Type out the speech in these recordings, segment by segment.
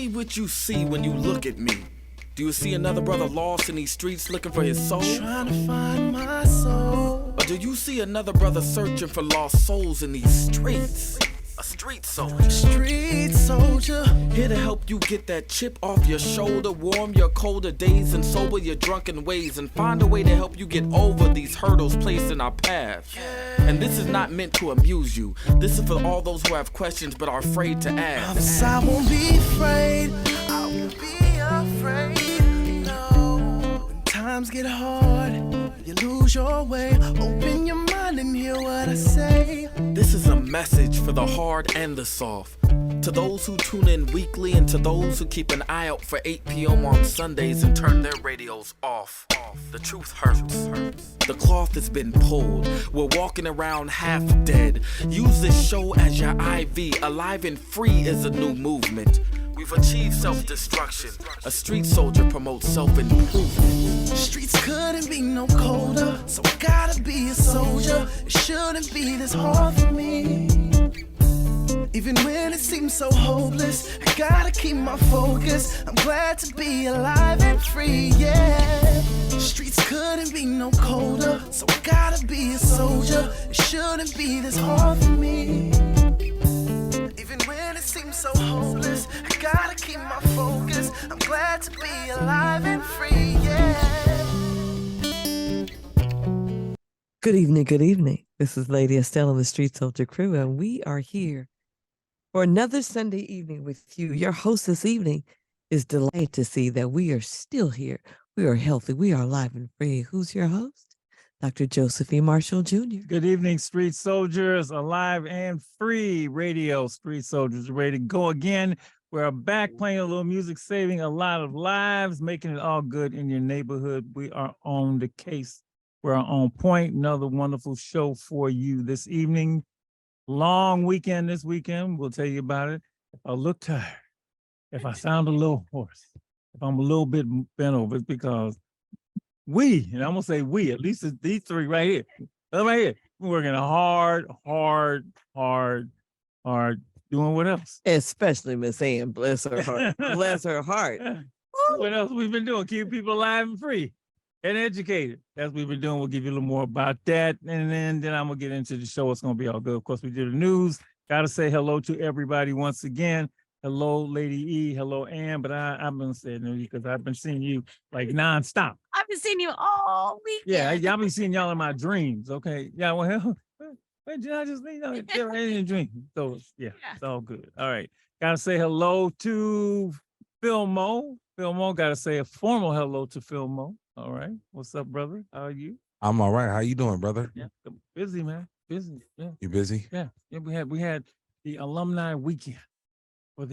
me what you see when you look at me. Do you see another brother lost in these streets looking for his soul? Trying to find my soul. Or do you see another brother searching for lost souls in these streets? A street soldier. Street soldier. Here to help you get that chip off your shoulder, warm your colder days and sober your drunken ways, and find a way to help you get over these hurdles placed in our path. And this is not meant to amuse you. This is for all those who have questions but are afraid to ask. I won't be afraid. I won't be afraid. No. When times get hard, you lose your way. Open your mind and hear what I say. This is a message for the hard and the soft. To those who tune in weekly and to those who keep an eye out for 8 p.m. on Sundays and turn their radios off. The truth hurts. The cloth has been pulled. We're walking around half dead. Use this show as your IV. Alive and Free is a new movement. We've achieved self-destruction. A street soldier promotes self-improvement. Streets couldn't be no colder, so I gotta be a soldier. It shouldn't be this hard for me. Even when it seems so hopeless, I gotta keep my focus. I'm glad to be alive and free, yeah. Streets couldn't be no colder, so I gotta be a soldier. It shouldn't be this hard for me. Even when it seems so hopeless, I gotta keep my focus. I'm glad to be alive and free, yeah. Good evening, good evening. This is Lady Estelle and the Street Soldier Crew, and we are here for another Sunday evening with you. Your host this evening is delighted to see that we are still here. We are healthy. We are alive and free. Who's your host? Dr. Josephine Marshall Jr. Good evening, Street Soldiers, alive and free radio. Street Soldiers ready to go again. We're back playing a little music, saving a lot of lives, making it all good in your neighborhood. We are on the case. We're on point. Another wonderful show for you this evening. Long weekend this weekend. We'll tell you about it. If I look tired, if I sound a little hoarse, if I'm a little bit bent over, it's because and I'm gonna say we, at least it's these three right here. We're working hard, doing what else? Especially Miss Ann, bless her heart. Bless her heart. What else we've been doing? Keep people alive and free and educated. That's what we've been doing. We'll give you a little more about that. And then I'm gonna get into the show. It's gonna be all good. Of course, we did the news. Gotta say hello to everybody once again. Hello, Lady E. Hello, Ann. But I've been saying you because I've been seeing you like nonstop. I've been seeing you all week. Yeah, I've been seeing y'all in my dreams. Okay. Yeah, well, I just they're in a dream. So yeah, it's all good. All right. Gotta say hello to Phil Mo. Phil Mo, gotta say a formal hello to Phil Mo. All right. What's up, brother? How are you? I'm all right. How you doing, brother? Yeah, busy, man. Busy. Yeah. You busy? Yeah. We had the alumni weekend from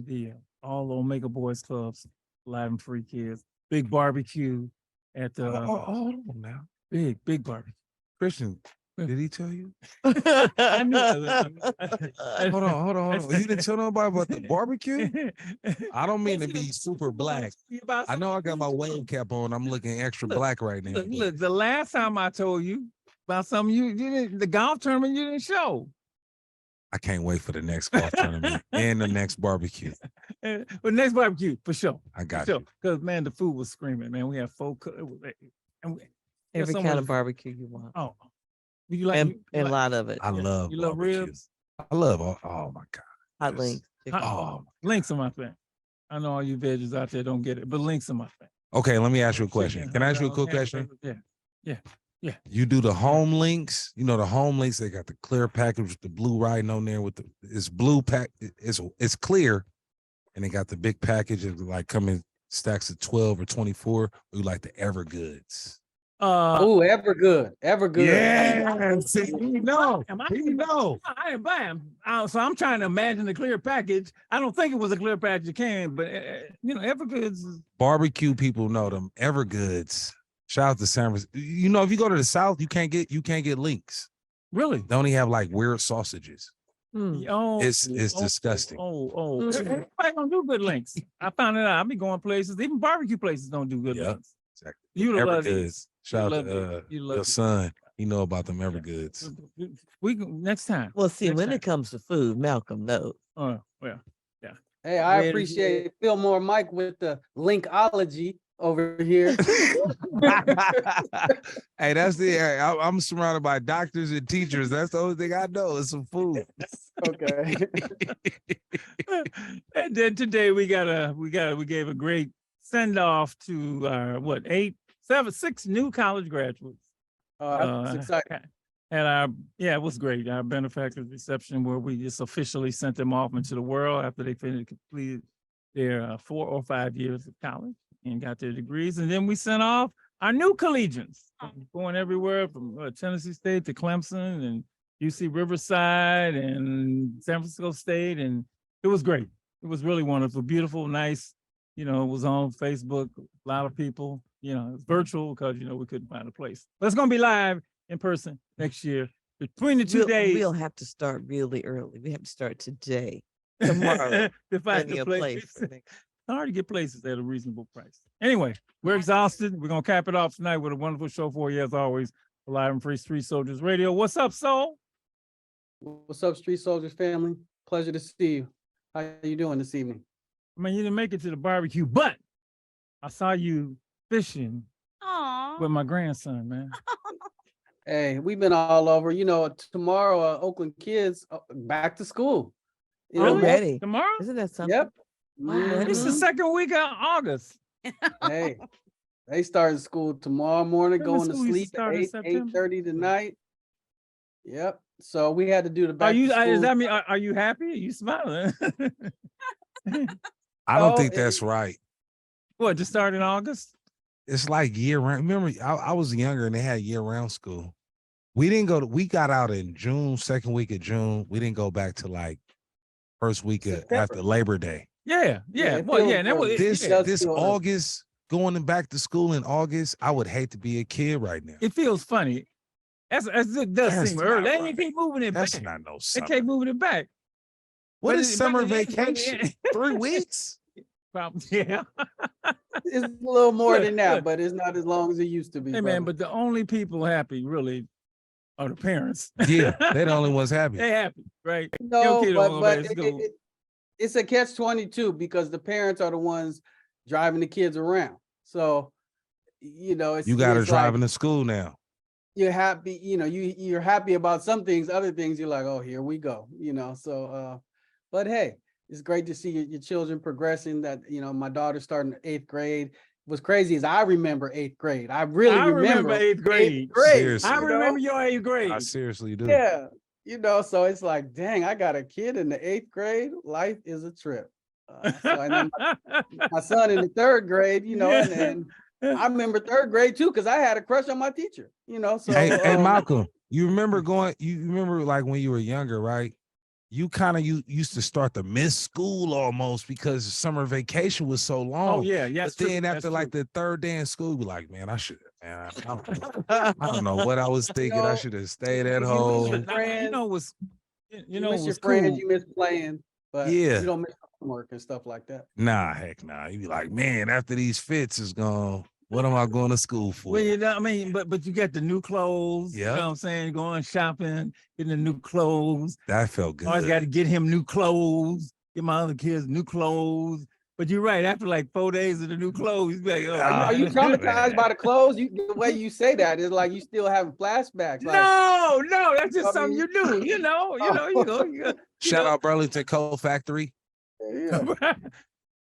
the all Omega Boys clubs, live and free kids. Big barbecue at the hold on now. Big barbecue. Christian, did he tell you? I knew. Hold on. You didn't tell nobody about the barbecue? I don't mean to be super black. I know I got my wave cap on. I'm looking extra black right now. Look, the last time I told you about something, you didn't, the golf tournament you didn't show. I can't wait for the next golf tournament and the next barbecue. But next barbecue, for sure. I got you. you. Because, man, the food was screaming, man. We had Every kind of barbecue you want. Oh. You like and a lot of it. I love You love barbecue. ribs? I love, oh my God. Hot links. Links are my thing. I know all you veggies out there don't get it, but links are my thing. Okay, let me ask you a question. Can I ask you a quick question? Yeah. You do the home links. You know, the home links, they got the clear package with the blue writing on there with it's blue pack. It's clear. And they got the big package of like coming stacks of 12 or 24. We like the Evergoods. Ever good. Yeah. See, you know. I didn't buy them. So I'm trying to imagine the clear package. I don't think it was a clear package. It came, but Evergoods. Barbecue people know them. Evergoods. Shout out to San Francisco. You know, if you go to the South, you can't get links. Really? They only have like weird sausages. Oh, it's disgusting. Everybody don't do good links. I found it out. I be going places, even barbecue places don't do good links. Exactly. You love Evergoods. Shout out to your son. You know about them Evergoods. We next time. Well, see, when it comes to food, Malcolm knows. Oh, well, yeah. Hey, I appreciate Fillmore Mike with the linkology over here. Hey, that's the I'm surrounded by doctors and teachers. That's the only thing I know is some food. Okay. And then today we gave a great send off to our 6 new college graduates. That's exciting. And it was great. Our benefactors reception where we just officially sent them off into the world after they completed their 4 or 5 years of college and got their degrees. And then we sent off our new collegians going everywhere from Tennessee State to Clemson and UC Riverside and San Francisco State. And it was great. It was really wonderful, beautiful, nice. It was on Facebook, a lot of people, it's virtual because, we couldn't find a place. But it's going to be live in person next year. Between the 2 days. We'll have to start really early. We have to start today, tomorrow. To find a place. It's hard to get places at a reasonable price. Anyway, we're exhausted. We're going to cap it off tonight with a wonderful show for you, as always, live and free Street Soldiers Radio. What's up, Soul? What's up, Street Soldiers family? Pleasure to see you. How you doing this evening? I mean, you didn't make it to the barbecue, but I saw you fishing with my grandson, man. Hey, we've been all over. Tomorrow, Oakland kids back to school. Already? Tomorrow? Isn't that something? Yep. It's the second week of August. Hey, they started school tomorrow morning, Remember going to school used to sleep start in at September? 8:30 tonight. Yep. So we had to do the back Are you? to school. Does that mean are you happy? Are you smiling? I don't think that's right. What? Just start in August? It's like year round. Remember, I was younger and they had year round school. We didn't go. We got out in June, second week of June. We didn't go back to like first week after Labor Day. Yeah. Well, yeah. And that was this August, going back to school in August. I would hate to be a kid right now. It feels funny. It does seem early. They keep moving it back. That's not no They summer. keep moving it back. What But is summer vacation? 3 weeks? Yeah. It's a little more than that, but it's not as long as it used to be. Hey, man, but the only people happy really are the parents. Yeah, they're the only ones happy. They happy, right? No, Your kid don't go but back to school. it's a catch-22 because the parents are the ones driving the kids around. So, it's You got to it's drive like into school now. you're happy, you're happy about some things, other things you're like, oh, here we go, So, but hey, it's great to see your children progressing. That my daughter starting 8th grade. What's crazy is I remember 8th grade. I remember 8th grade. Seriously. I remember your 8th grade. I seriously do. Yeah, so it's like, dang, I got a kid in the 8th grade. Life is a trip. And then my son in the 3rd grade, and I remember 3rd grade too, because I had a crush on my teacher, So Hey, Malcolm, you remember like when you were younger, right? You kind of used to start to miss school almost because summer vacation was so long. Oh yeah. But then after like the 3rd day in school, be like, man, I should have, man. I don't know what I was thinking. I should have stayed at home. You miss your friends, you miss playing, but Yeah. you don't miss homework and stuff like that. Nah, heck nah. You be like, man, after these fits is gone, what am I going to school for? Well, but you get the new clothes. Yeah. You know what I'm saying? Going shopping, getting the new clothes. That felt good. Always got to get him new clothes. Get my other kids new clothes. But you're right. After like 4 days of the new clothes, you be like, oh, Are you traumatized by the clothes? The way you say that is like you still having flashbacks. Like, no, that's just something you do. You go. Shout out Burlington Coat Factory. Yeah.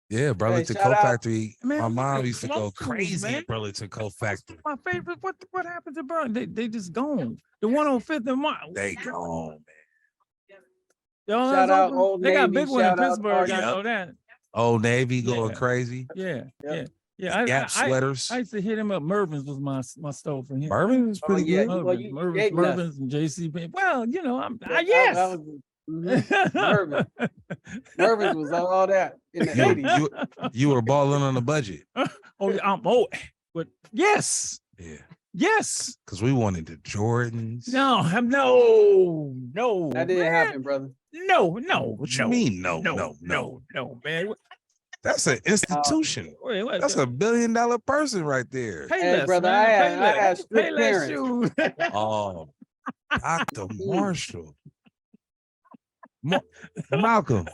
Yeah, Burlington shout Coat out. Factory. Man, My we mom got used to go clothes, crazy man. at Burlington Coat Factory. My favorite. What happened to Burlington? They just gone. The one on 5th and March. They gone, man. Shout out Old They got a Navy, big one in shout out Pittsburgh. I Target. know that. Old Navy going Yeah. crazy. Yeah. Yep. Yeah. Gap sweaters. I used to hit him up. Mervin's was my store for him. Bourbon is pretty yeah. good. Well, you Mervin's, dating us. Mervin's and JC. Well, I'm That yes. Mervin. Mervin's was all that in the You, 80s. you were balling on a budget. But yes, Yeah, because we wanted the Jordans. no, That didn't happen, brother. No. What you mean? No, man. That's an institution. Wait, what? That's $1 billion person right there. Pay Hey, less, brother, man. I had strict Pay less parents. shoes. Oh, Dr. Marshall. Malcolm.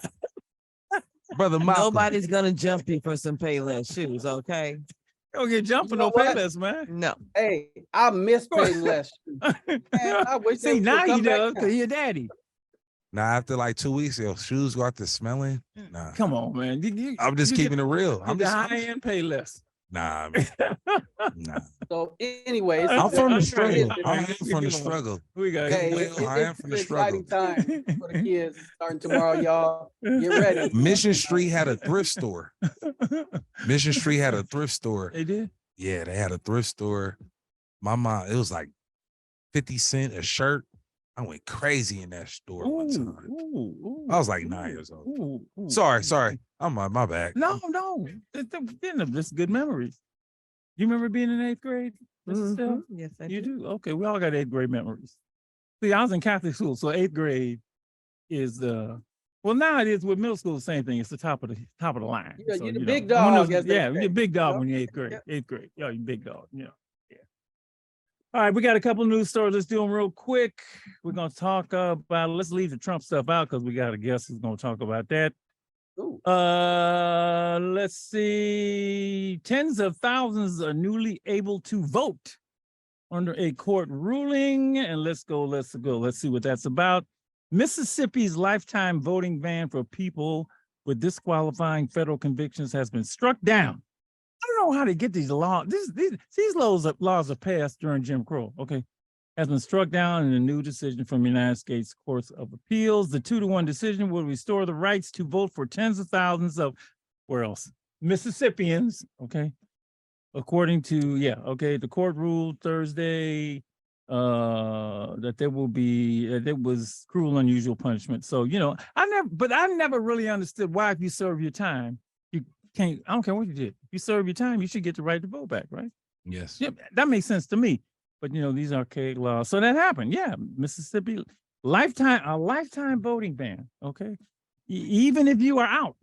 Brother Malcolm. Nobody's gonna jump you for some Payless shoes, okay? Don't get jumped for You know no what? Payless, man. No. Hey, I miss Payless. Man, I wish they See, would now he come back does now. because your daddy. Nah, after like 2 weeks, your shoes go out to smelling. Nah, Come on, man. I'm just keeping it real. I'm just high-end Payless. nah, man. Nah. So anyways, I'm from the it's- struggle. it's- I am from the struggle. We got Hey, Goodwill, I am it's from an the struggle. exciting time for the kids starting tomorrow, y'all. Get ready. Mission Street had a thrift store. Mission Street had a thrift store. They did? Yeah, they had a thrift store. My mom, it was like 50 cents a shirt. I went crazy in that store one time. I was like 9 years old. Sorry. I'm my bad. No. This good memories. You remember being in 8th grade? Mrs. Stell? Yes, I You do? Okay, we all got 8th grade memories. See, I was in Catholic school, so 8th grade is well, now it is with middle school, the same thing. It's the top of the line. Yeah, So, you're the you big know, dog, as they Yeah, say, you're big dog know? when you're 8th grade. Yep. 8th grade. Yeah, you're big dog. Yeah. All right, we got a couple of news stories. Let's do them real quick. We're gonna talk about. Let's leave the Trump stuff out because we got a guest who's gonna talk about that. Ooh. Let's see. Tens of thousands are newly able to vote under a court ruling. And let's go. Let's see what that's about. Mississippi's lifetime voting ban for people with disqualifying federal convictions has been struck down. I don't know how to get these laws. These laws are passed during Jim Crow. Okay. Has been struck down in a new decision from the United States Courts of Appeals. The 2-1 decision will restore the rights to vote for tens of thousands of, where else? Mississippians, okay? According to, the court ruled Thursday that there was cruel, unusual punishment. So, I never really understood why if you serve your time, you can't, I don't care what you did. If you serve your time, you should get the right to vote back, right? Yes. Yeah, that makes sense to me. But these archaic laws. So that happened. Yeah, Mississippi, a lifetime voting ban. Okay, even if you are out,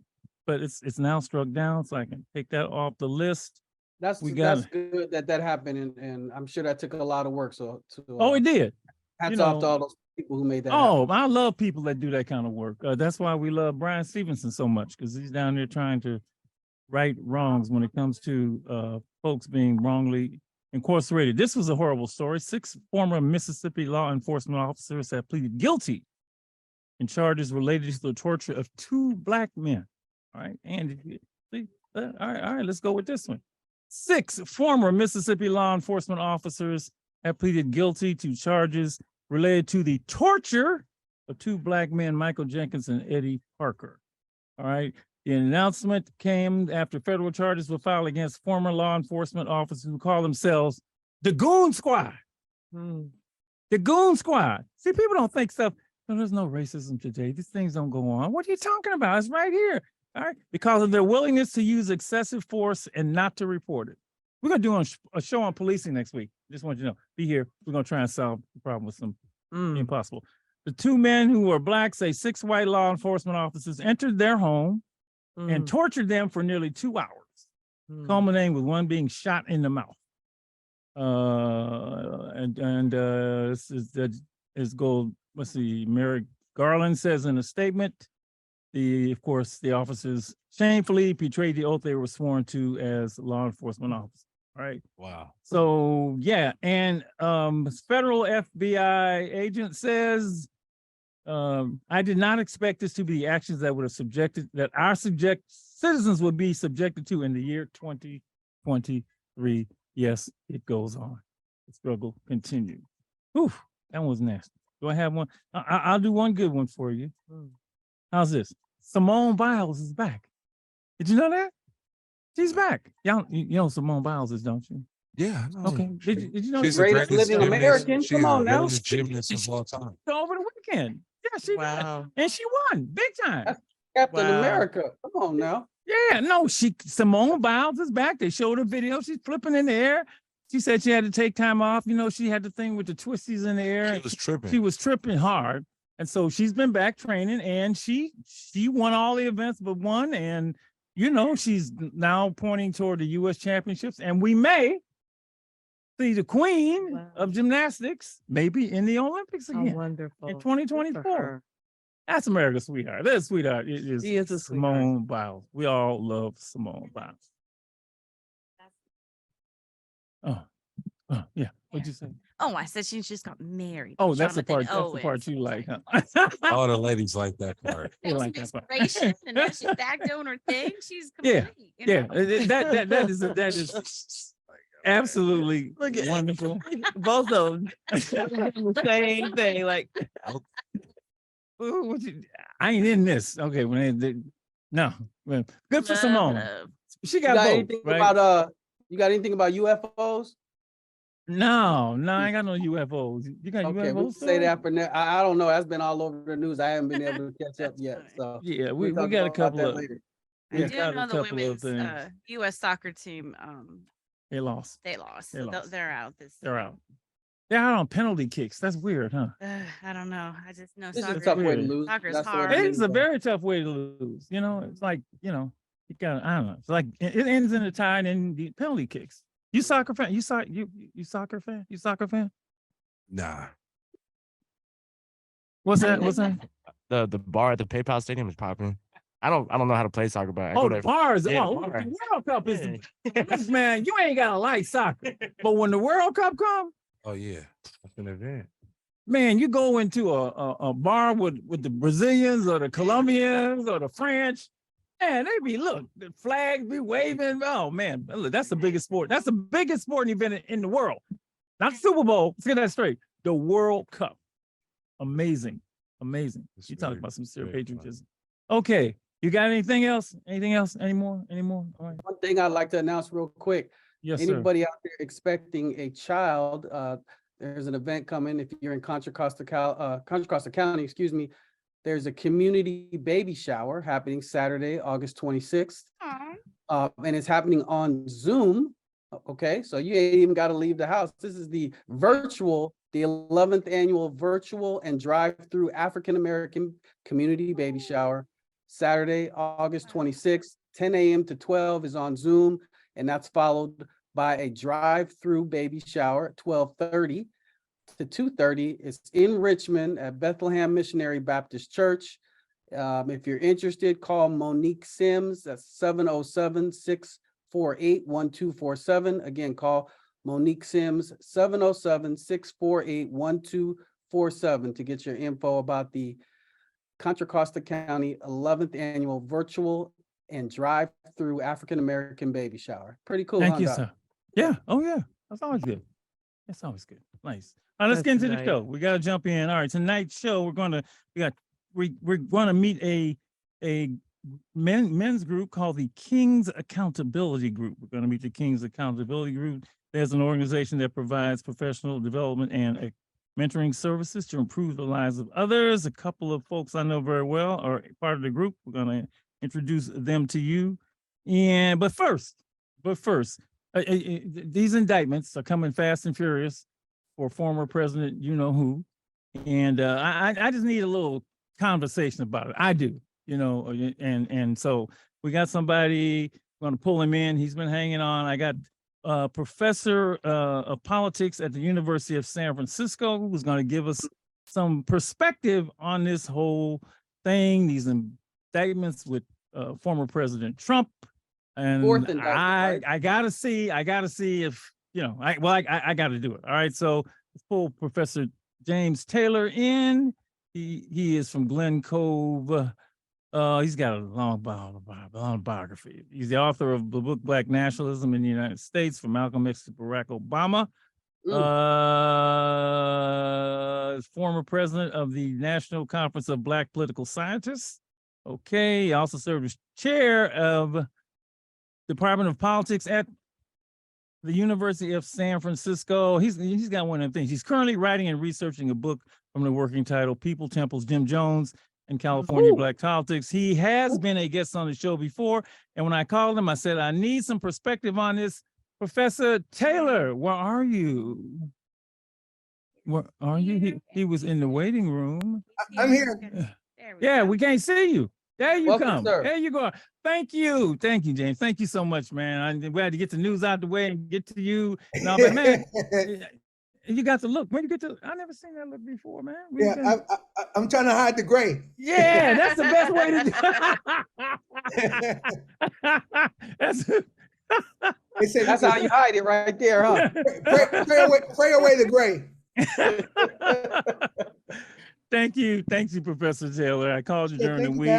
but it's now struck down, so I can take that off the list. That's good that happened, and I'm sure that took a lot of work. So it did. Hats off to all those people who made that. Oh, I love people that do that kind of work. That's why we love Brian Stevenson so much, because he's down there trying to right wrongs when it comes to folks being wrongly incarcerated. This was a horrible story. 6 former Mississippi law enforcement officers have pleaded guilty in charges related to the torture of 2 Black men. All right, and all right, let's go with this one. 6 former Mississippi law enforcement officers have pleaded guilty to charges related to the torture of 2 Black men, Michael Jenkins and Eddie Parker. All right. The announcement came after federal charges were filed against former law enforcement officers who call themselves the Goon Squad. The Goon Squad. See, people don't think stuff. No, there's no racism today. These things don't go on. What are you talking about? It's right here. All right. Because of their willingness to use excessive force and not to report it. We're going to do a show on policing next week. Just want you to know. Be here. We're going to try and solve the problem with some impossible. The 2 men who are Black say 6 white law enforcement officers entered their home and tortured them for nearly 2 hours, culminating with one being shot in the mouth. Let's see, Merrick Garland says in a statement, the officers shamefully betrayed the oath they were sworn to as law enforcement officers. All right. Wow. So and federal FBI agent says, I did not expect this to be the actions that would have our citizens would be subjected to in the year 2023. Yes, it goes on. The struggle continues. Oof, that was nasty. Do I have one? I'll do one good one for you. How's this? Simone Biles is back. Did you know that? She's back. You know Simone Biles is, don't you? Yeah. Okay. Did you know she's the greatest living American? Come on now. She's the greatest gymnast of all time. Over the weekend. Yeah, she did. And she won big time. That's Captain America. Come on now. Yeah, no, Simone Biles is back. They showed her video. She's flipping in the air. She said she had to take time off. She had the thing with the twisties in the air. She was tripping. She was tripping hard. And so she's been back training, and she won all the events but one. And, she's now pointing toward the U.S. championships. And we may see the queen of gymnastics maybe in the Olympics again. Wonderful. In 2024. That's America's sweetheart. That sweetheart is She is a sweetheart. Simone Biles. We all love Simone Biles. Oh, yeah. What'd you say? Oh, I said she just got married. Oh, that's the Jonathan part. That's the part Owens. you like, huh? All the ladies like that part. You That was like an that part. inspiration, and now she's back doing her thing. She's Yeah, complete. you Yeah, know? that is absolutely Look at- wonderful. Both of them the same thing. Like, Ooh, I ain't in this. Okay, no, well, good for Love, Simone. love. She You got got both, anything right? about you got anything about UFOs? No, I ain't got no UFOs. You got Okay, we UFOs? can say that for now. I don't know. That's been all over the news. I haven't been able to catch up That's yet. funny. So Yeah, we'll we talk got a about couple that of. later. I We do got a know the couple of women's things. U.S. soccer team. They lost. They lost. They So lost. they're out this. They're out. They're out on penalty kicks. That's weird, huh? I don't know. I just know This is soccer. a tough way to weird. lose. Soccer's That's the way hard. to It lose, is a though. very tough way to lose. It's like, you got, I don't know. It's like it ends in a tie and in the penalty kicks. You soccer fan? You soccer fan? You soccer fan? Nah. What's that? What's that? The bar at the PayPal Stadium is popping. I don't know how to play soccer, but I Oh, go the there. bars. Yeah, Oh, bar. the World Cup is Yeah. this, man. You ain't gotta like soccer, but when the World Cup comes, Oh yeah. That's an event. man, you go into a bar with the Brazilians or the Colombians or the French, man, they be look, the flags be waving. Oh man, look, that's the biggest sport. That's the biggest sporting event in the world. Not the Super Bowl. Let's get that straight. The World Cup. Amazing. It's You talk very- about some sincere very fun. patriotism. Okay. You got anything else? Anything else? Any more? All right. One thing I'd like to announce real quick. Yes, sir. Anybody out there expecting a child, there's an event coming. If you're in Contra Costa County, excuse me, there's a community baby shower happening Saturday, August 26th. And it's happening on Zoom. Okay, so you ain't even got to leave the house. This is the 11th annual virtual and drive-through African-American community baby shower. Saturday, August 26th, 10 a.m. to 12 is on Zoom, and that's followed by a drive-through baby shower at 12:30 to 2:30. It's in Richmond at Bethlehem Missionary Baptist Church. If you're interested, call Monique Sims. That's 707-648-1247. Again, call Monique Sims, 707-648-1247 to get your info about the Contra Costa County 11th annual virtual and drive-through African-American baby shower. Pretty cool. Thank huh, you, Doc? sir. Yeah. Oh, yeah. That's always good. That's always good. Nice. All right, let's get That's into the nice. show. We got to jump in. All right, tonight's show, we're going to meet a men's group called the King's Accountability Group. We're going to meet the King's Accountability Group. There's an organization that provides professional development and mentoring services to improve the lives of others. A couple of folks I know very well are part of the group. We're going to introduce them to you. But first, these indictments are coming fast and furious for former president, you know who. And I just need a little conversation about it. I do, and so we got somebody going to pull him in. He's been hanging on. I got professor of politics at the University of San Francisco, who's going to give us some perspective on this whole thing, these indictments with former President Trump. And Fourth indictment, right? I gotta see if, I got to do it. All right. So let's pull Professor James Taylor in. He is from Glen Cove. He's got a long biography. He's the author of the book Black Nationalism in the United States, from Malcolm X to Barack Obama. Former president of the National Conference of Black Political Scientists. Okay, he also served as chair of Department of Politics at the University of San Francisco. He's got one of them things. He's currently writing and researching a book from the working title, People, Temples, Jim Jones, and California Black Politics. He has been a guest on the show before, and when I called him, I said, I need some perspective on this. Professor Taylor, where are you? Where are you? He was in the waiting room. I'm here. Yeah, we can't see you. There you Welcome, come. sir. There you go. Thank you, James. Thank you so much, man. We had to get the news out the way and get to you. And all, but man, You got the look. When you get to, I never seen that look before, man. Yeah, I'm trying to hide the gray. Yeah, that's the best way to do. That's They say That's how you hide it right there, huh? pray away the gray. Thank you, Professor Taylor. I called you during the week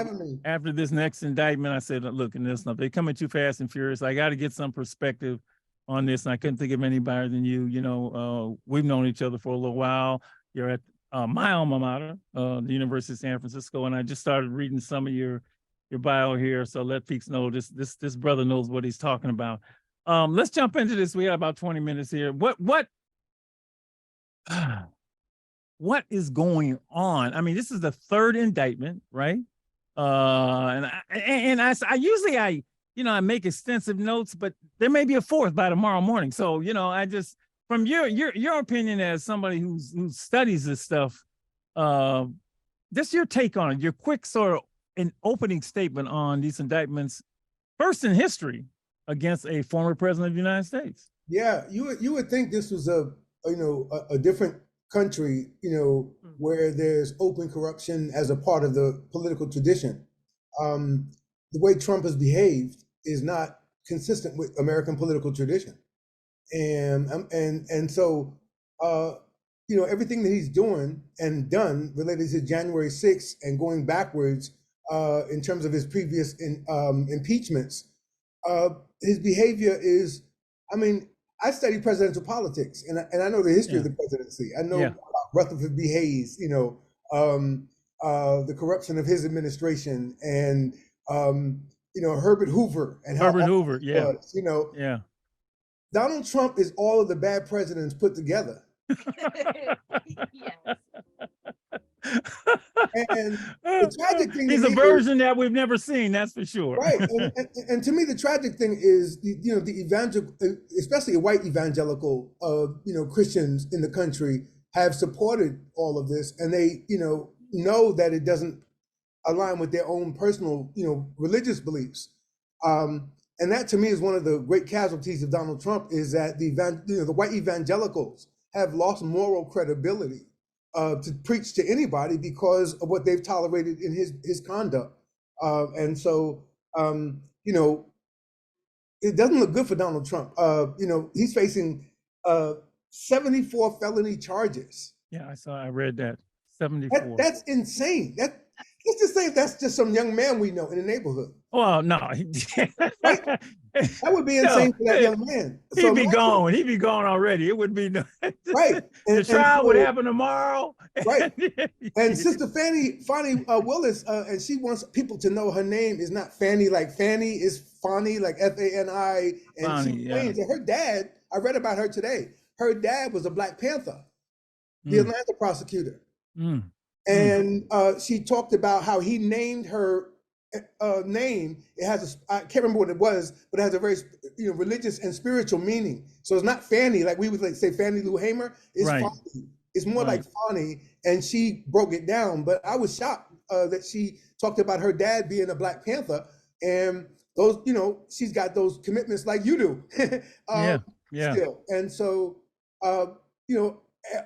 after this next indictment. I said, look, and this stuff, they're coming too fast and furious. I got to get some perspective on this. And I couldn't think of anybody than you. You know, we've known each other for a little while. You're at my alma mater, the University of San Francisco, and I just started reading some of your bio here. So let peeps know this brother knows what he's talking about. Let's jump into this. We got about 20 minutes here. What is going on? I mean, this is the third indictment, right? And I usually I make extensive notes, but there may be a fourth by tomorrow morning. So, you know, I just, from your opinion as somebody who studies this stuff, just your take on it, your quick sort of an opening statement on these indictments, first in history against a former president of the United States. Yeah, you would think this was a different country, where there's open corruption as a part of the political tradition. The way Trump has behaved is not consistent with American political tradition, and so everything that he's doing and done related to January 6th and going backwards in terms of his previous impeachments, his behavior is, I mean, I study presidential politics, and I know the history of the presidency. I know about Rutherford B. Hayes, the corruption of his administration, and Herbert Hoover and how Herbert Hoover, was, Donald Trump is all of the bad presidents put together. Yes. And the tragic thing, he's a version that we've never seen, that's for sure. Right, and to me, the tragic thing is, the evangelical, especially white evangelical, Christians in the country have supported all of this, and they, know that it doesn't align with their own personal, religious beliefs. And that, to me, is one of the great casualties of Donald Trump, is that the white evangelicals have lost moral credibility to preach to anybody because of what they've tolerated in his conduct. And so, it doesn't look good for Donald Trump. He's facing 74 felony charges. Yeah, I read that. 74. That's insane. Let's just say that's just some young man we know in the neighborhood. Well, no. Right? That would be insane for that young man. He'd be gone. He'd be gone already. It would be right. The trial would happen tomorrow. Right. And Sister Fani Willis, and she wants people to know her name is not Fanny like Fanny, is Fani like Fani. And Fani, she claims that her dad, I read about her today, her dad was a Black Panther, the Atlanta prosecutor. And she talked about how he named her name. It has I can't remember what it was, but it has a very religious and spiritual meaning. So it's not Fanny like we would say Fannie Lou Hamer. It's Fani. It's more like Fani, and she broke it down. But I was shocked that she talked about her dad being a Black Panther, and those she's got those commitments like you do. Still. And so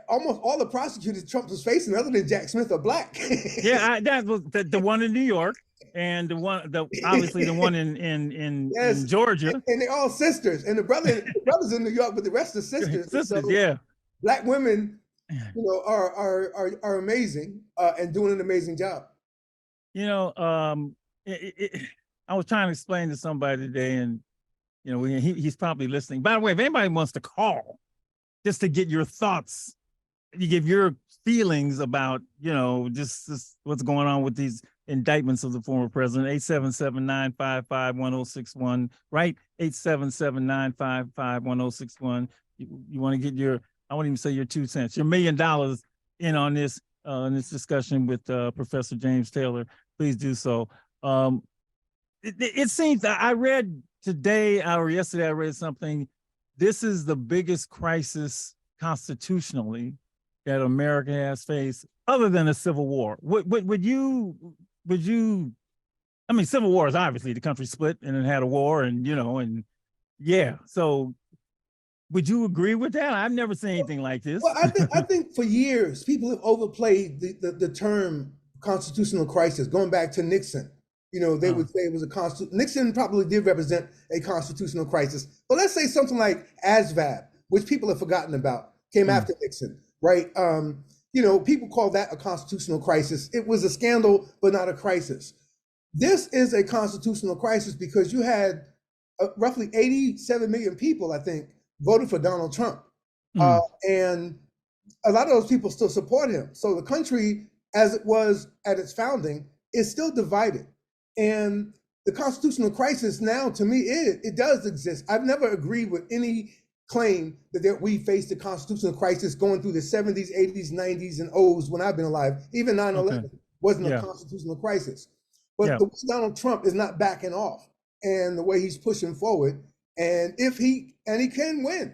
almost all the prosecutors Trump was facing, other than Jack Smith, are Black. That was the one in New York, and obviously the one in Georgia. And they're all sisters, and the brothers in New York, but the rest are sisters. Sisters, so Black women, are amazing and doing an amazing job. I was trying to explain to somebody today, and he's probably listening. By the way, if anybody wants to call, just to get your thoughts, you give your feelings about, just what's going on with these indictments of the former president, 877-955-1061, right? 877-955-1061. You want to get I won't even say your 2 cents, your $1 million in on this discussion with Professor James Taylor. Please do so. It seems that I read today or yesterday, I read something. This is the biggest crisis constitutionally that America has faced, other than a civil war. Would you? I mean, civil war is obviously the country split and it had a war, and So Would you agree with that? I've never seen anything like this. Well, I think for years people have overplayed the term constitutional crisis, going back to Nixon. You know, they would say it was a Nixon probably did represent a constitutional crisis. But let's say something like ASVAB, which people have forgotten about, came after Nixon, right? You know, people call that a constitutional crisis. It was a scandal, but not a crisis. This is a constitutional crisis because you had roughly 87 million people, I think, voted for Donald Trump. And a lot of those people still support him. So the country, as it was at its founding, is still divided. And the constitutional crisis now, to me, it does exist. I've never agreed with any claim that we faced a constitutional crisis going through the 70s, 80s, 90s, and O's when I've been alive. Even 9/11 wasn't a constitutional crisis. But the way Donald Trump is not backing off and the way he's pushing forward, and if he can win.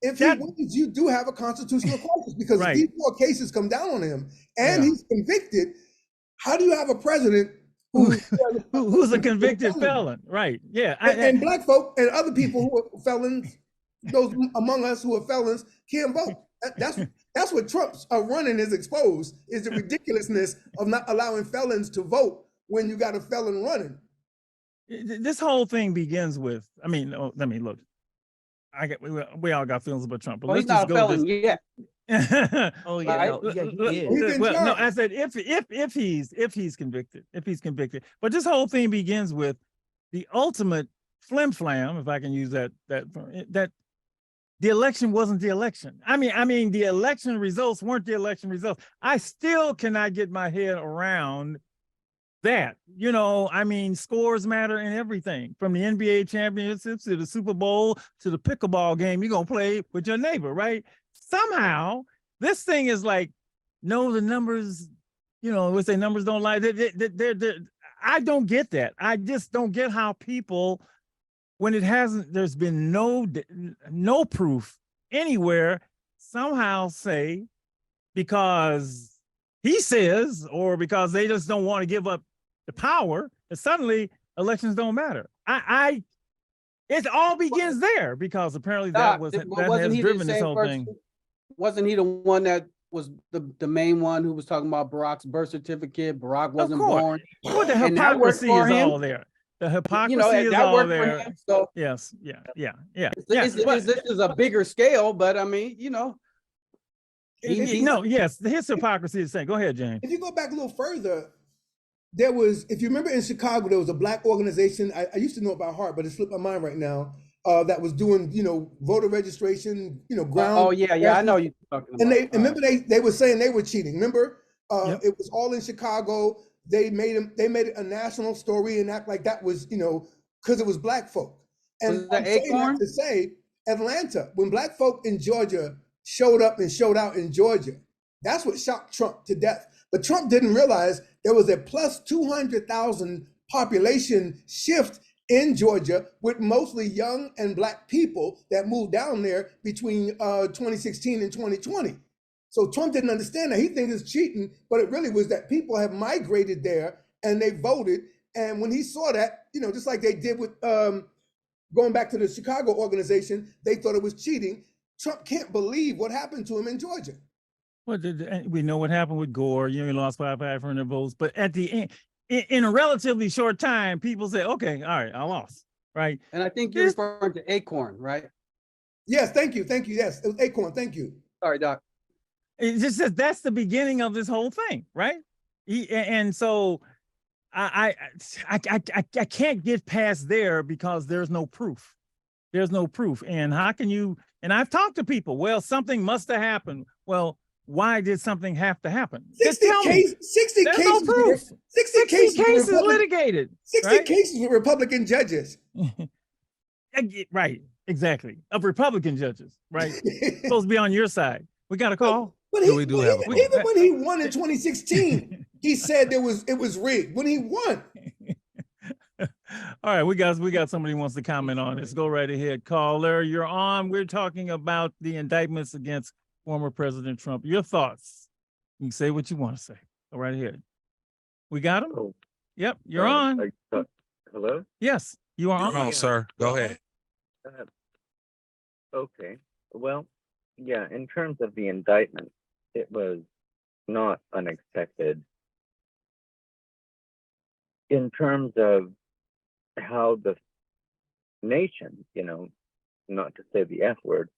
If he wins, you do have a constitutional crisis because if these 4 cases come down on him and he's convicted, how do you have a president who's a convicted felon? Right. Yeah. And black folk and other people who are felons, those among us who are felons, can't vote. That's what Trump's running is exposed, is the ridiculousness of not allowing felons to vote when you got a felon running. This whole thing begins with, I mean, let me look. We all got feelings about Trump, but let's just go. Oh yeah, no, I said if he's convicted, but this whole thing begins with the ultimate flim flam, if I can use that the election wasn't the election. I mean the election results weren't the election results. I still cannot get my head around that. You know, I mean, scores matter in everything, from the NBA championships to the Super Bowl to the pickleball game you're gonna play with your neighbor, right? Somehow this thing is like, no, the numbers, you know, we say numbers don't lie. I don't get that. I just don't get how people, when there's been no proof anywhere, somehow say because he says, or because they just don't want to give up the power, that suddenly elections don't matter. It all begins there because apparently that has driven this whole thing. Wasn't he the one that was the main one who was talking about Barack's birth certificate? Barack wasn't born. Well, the hypocrisy is all there. The hypocrisy is all there. So yes, yeah. This is a bigger scale, but I mean, you know. His hypocrisy is saying. Go ahead, James. If you go back a little further, there was, if you remember in Chicago, there was a black organization. I used to know it by heart, but it slipped my mind right now. That was doing, you know, voter registration, you know, ground. Oh yeah, I know you talking about. And remember they were saying they were cheating. Remember, it was all in Chicago. They made it a national story and act like that was, you know, because it was black folk. And I'm saying that to say Atlanta, when black folk in Georgia showed up and showed out in Georgia, that's what shocked Trump to death. But Trump didn't realize there was a plus 200,000 population shift in Georgia with mostly young and black people that moved down there between 2016 and 2020. So Trump didn't understand that. He thinks it's cheating, but it really was that people have migrated there and they voted. And when he saw that, you know, just like they did with going back to the Chicago organization, they thought it was cheating. Trump can't believe what happened to him in Georgia. Well, we know what happened with Gore. You know, he lost 500 votes, but at the end, in a relatively short time, people say, okay, all right, I lost, right? And I think you're referring to Acorn, right? Yes, thank you. Yes, it was Acorn, thank you. Sorry, Doc. It just says that's the beginning of this whole thing, right? And so I can't get past there because there's no proof. There's no proof. And how can you, and I've talked to people, well, something must have happened. Well, why did something have to happen? 60 cases. There's no proof. 60 cases litigated. 60 cases with Republican judges. Right, exactly. Of Republican judges, right? Supposed to be on your side. We got a call. But even when he won in 2016, he said it was rigged. When he won. All right, we got somebody who wants to comment on this. Go right ahead, caller. You're on. We're talking about the indictments against former President Trump. Your thoughts. You can say what you want to say. Go right ahead. We got him? Oh. Yep, you're on. Hello? Yes. You are Come on, sir. Go ahead. Okay. Well, yeah, in terms of the indictment, it was not unexpected. In terms of how the nation, not to say the F word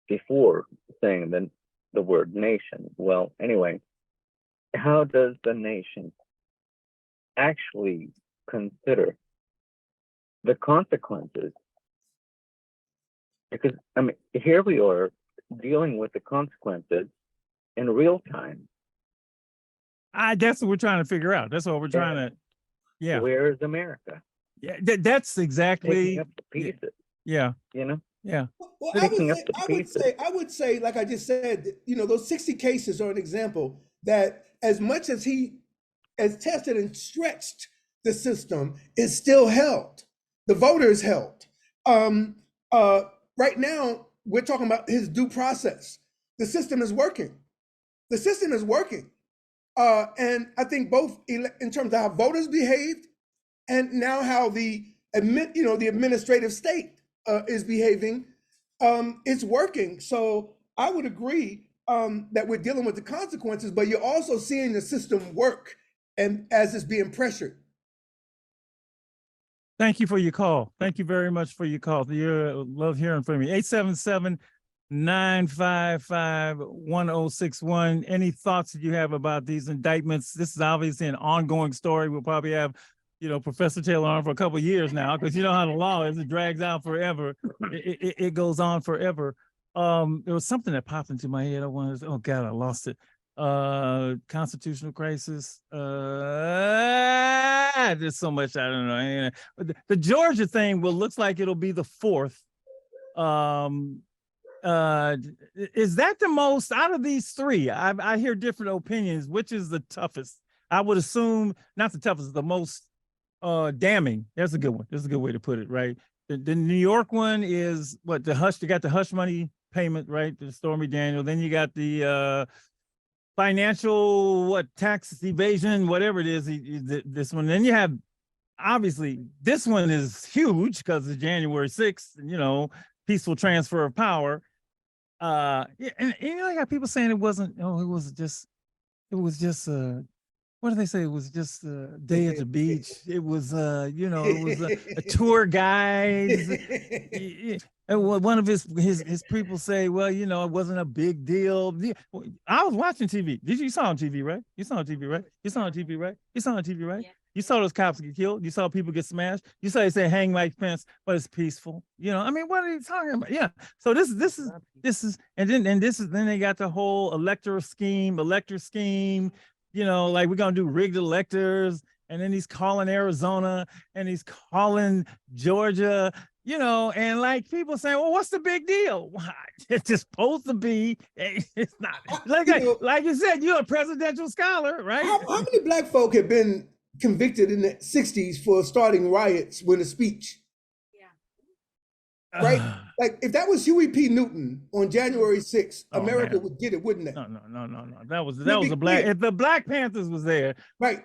before saying the word nation. Well, anyway, how does the nation actually consider the consequences? Because, I mean, here we are dealing with the consequences in real time. That's what we're trying to figure out. That's what we're trying to, yeah. Where is America? Yeah, that's exactly. Taking up the pieces. Yeah. Yeah. Well, Taking up the pieces. I would say, like I just said, those 60 cases are an example that as much as he has tested and stretched the system, is still held. The voters held. Right now, we're talking about his due process. The system is working. The system is working. And I think both in terms of how voters behaved and now how the administrative state is behaving, it's working. So I would agree that we're dealing with the consequences, but you're also seeing the system work and as it's being pressured. Thank you for your call. Thank you very much for your call. Love hearing from you. 877-955-1061. Any thoughts that you have about these indictments? This is obviously an ongoing story. We'll probably have, Professor Taylor on for a couple of years now, because you know how the law is. It drags out forever. It goes on forever. There was something that popped into my head. Oh God, I lost it. Constitutional crisis. There's so much I don't know. The Georgia thing looks like it'll be the fourth. Is that the most out of these three? I hear different opinions. Which is the toughest? I would assume not the toughest, the most damning. That's a good one. That's a good way to put it, right? The New York one is what the hush. They got the hush money payment, right? The Stormy Daniels. Then you got the financial tax evasion, whatever it is. This one. Then you have obviously this one is huge because it's January 6th. Peaceful transfer of power. And you got people saying it wasn't. Oh, it was just. What do they say? It was just a day at the beach. It was, it was a tour guide. And one of his people say, well, it wasn't a big deal. I was watching TV. You saw on TV, right? You saw on TV, right? You saw on TV, right? You saw on TV, right? Yeah. You saw those cops get killed. You saw people get smashed. You saw they say hang Mike Pence, but it's peaceful. I mean, what are you talking about? Yeah. So this is, and then they got the whole elector scheme. Like we're going to do rigged electors, and then he's calling Arizona and he's calling Georgia, and like people saying, well, what's the big deal? It's just supposed to be, it's not. Like you said, you're a presidential scholar, right? How many black folk have been convicted in the 60s for starting riots with a speech? Yeah. Right? Like if that was Huey P. Newton on January 6th, America would get it, wouldn't it? No. That was a black. If the Black Panthers was there, right?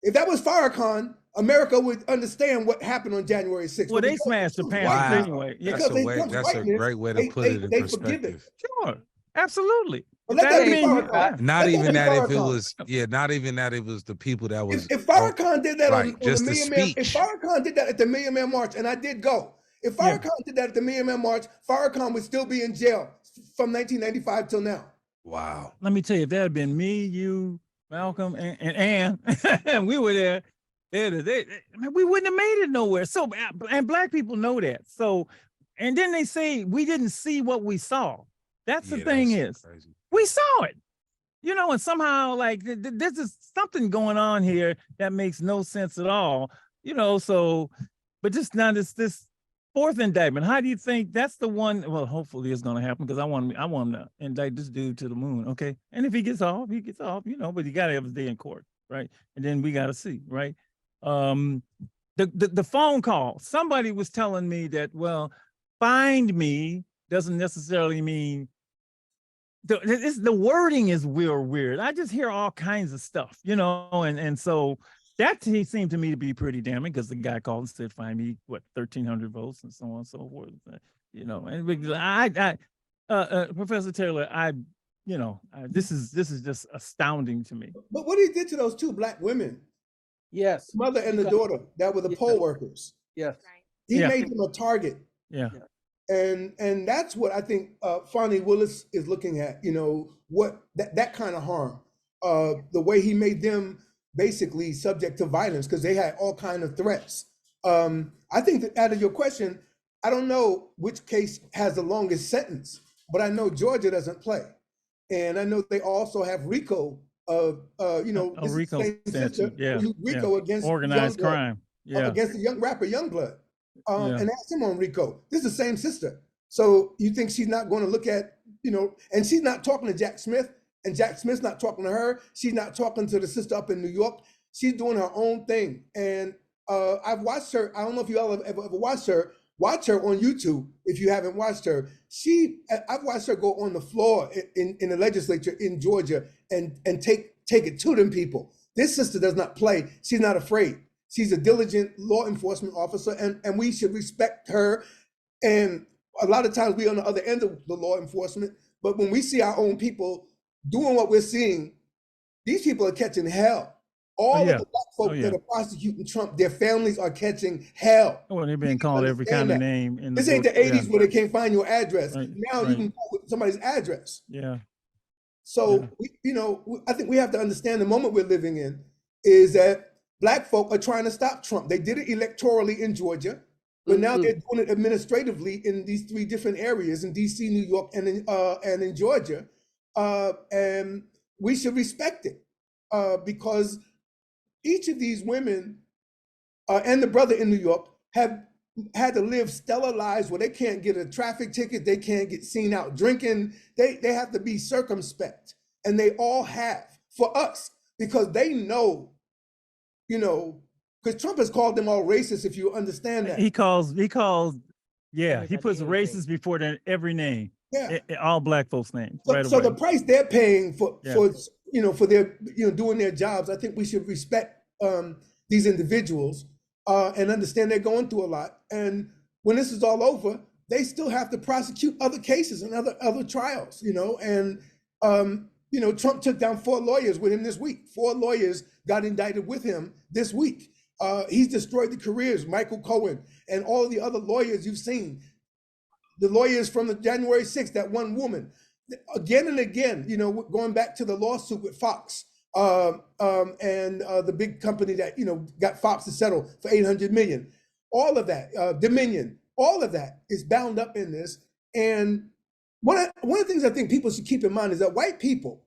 If that was Farrakhan, America would understand what happened on January 6th. Well, they smashed the Panthers anyway. Yeah. That's a great way to put it in perspective. Sure, absolutely. Not even that if it was the people that was. If Farrakhan did that on the Million Man, if Farrakhan did that at the Million Man March, and I did go. If Farrakhan did that at the Million Man March, Farrakhan would still be in jail from 1995 till now. Wow. Let me tell you, if that had been me, you, Malcolm, and Ann, and we were there, we wouldn't have made it nowhere. So, and black people know that. So, and then they say we didn't see what we saw. That's the thing is, crazy. We saw it. And somehow like there's just something going on here that makes no sense at all. So, but just now this fourth indictment, how do you think that's the one? Well, hopefully it's going to happen because I want him to indict this dude to the moon. Okay. And if he gets off, but you got to have his day in court. Right. And then we got to see. Right. The phone call, somebody was telling me that, well, find me doesn't necessarily mean the wording is weird. I just hear all kinds of stuff, and so That he seemed to me to be pretty damning because the guy called and said, "Find me 1,300 votes and so on and so forth." You know, and Professor Taylor, this is just astounding to me. But what he did to those two black women, Yes. mother and the daughter, that were the poll workers, Yes. he Yeah. made them a target. Yeah. And that's what I think Fonnie Willis is looking at, you know, what that kind of harm, the way he made them basically subject to violence because they had all kind of threats. I think that out of your question, I don't know which case has the longest sentence, but I know Georgia doesn't play. And I know they also have RICO, RICO statute, RICO against organized Youngblood, crime. Yeah. against the young rapper Youngblood. Yeah. And asked him on RICO. This is the same sister. So you think she's not going to look at, and she's not talking to Jack Smith, and Jack Smith's not talking to her. She's not talking to the sister up in New York. She's doing her own thing. And I've watched her. I don't know if you all have ever watched her. Watch her on YouTube if you haven't watched her. I've watched her go on the floor in the legislature in Georgia and take it to them people. This sister does not play. She's not afraid. She's a diligent law enforcement officer, and we should respect her. And a lot of times we're on the other end of the law enforcement, but when we see our own people doing what we're seeing, these people are catching hell. All of the black folk that are prosecuting Trump, their families are catching hell. Well, they're being called every kind of name. This ain't the 80s where they can't find your address. Right, now you can go with somebody's address. Yeah. So, I think we have to understand the moment we're living in is that black folk are trying to stop Trump. They did it electorally in Georgia, but now they're doing it administratively in these three different areas in DC, New York, and in Georgia. And we should respect it because each of these women and the brother in New York have had to live stellar lives where they can't get a traffic ticket, they can't get seen out drinking, they have to be circumspect. And they all have for us because they know, because Trump has called them all racist, if you understand that. He puts racist before every name. Yeah. All black folks' names. So the price they're paying for their doing their jobs, I think we should respect these individuals and understand they're going through a lot. And when this is all over, they still have to prosecute other cases and other trials, and Trump took down 4 lawyers with him this week. 4 lawyers got indicted with him this week. He's destroyed the careers, Michael Cohen and all of the other lawyers you've seen. The lawyers from the January 6th, that one woman, again and again, going back to the lawsuit with Fox and the big company that, got Fox to settle for $800 million. All of that, Dominion, all of that is bound up in this. And one of the things I think people should keep in mind is that white people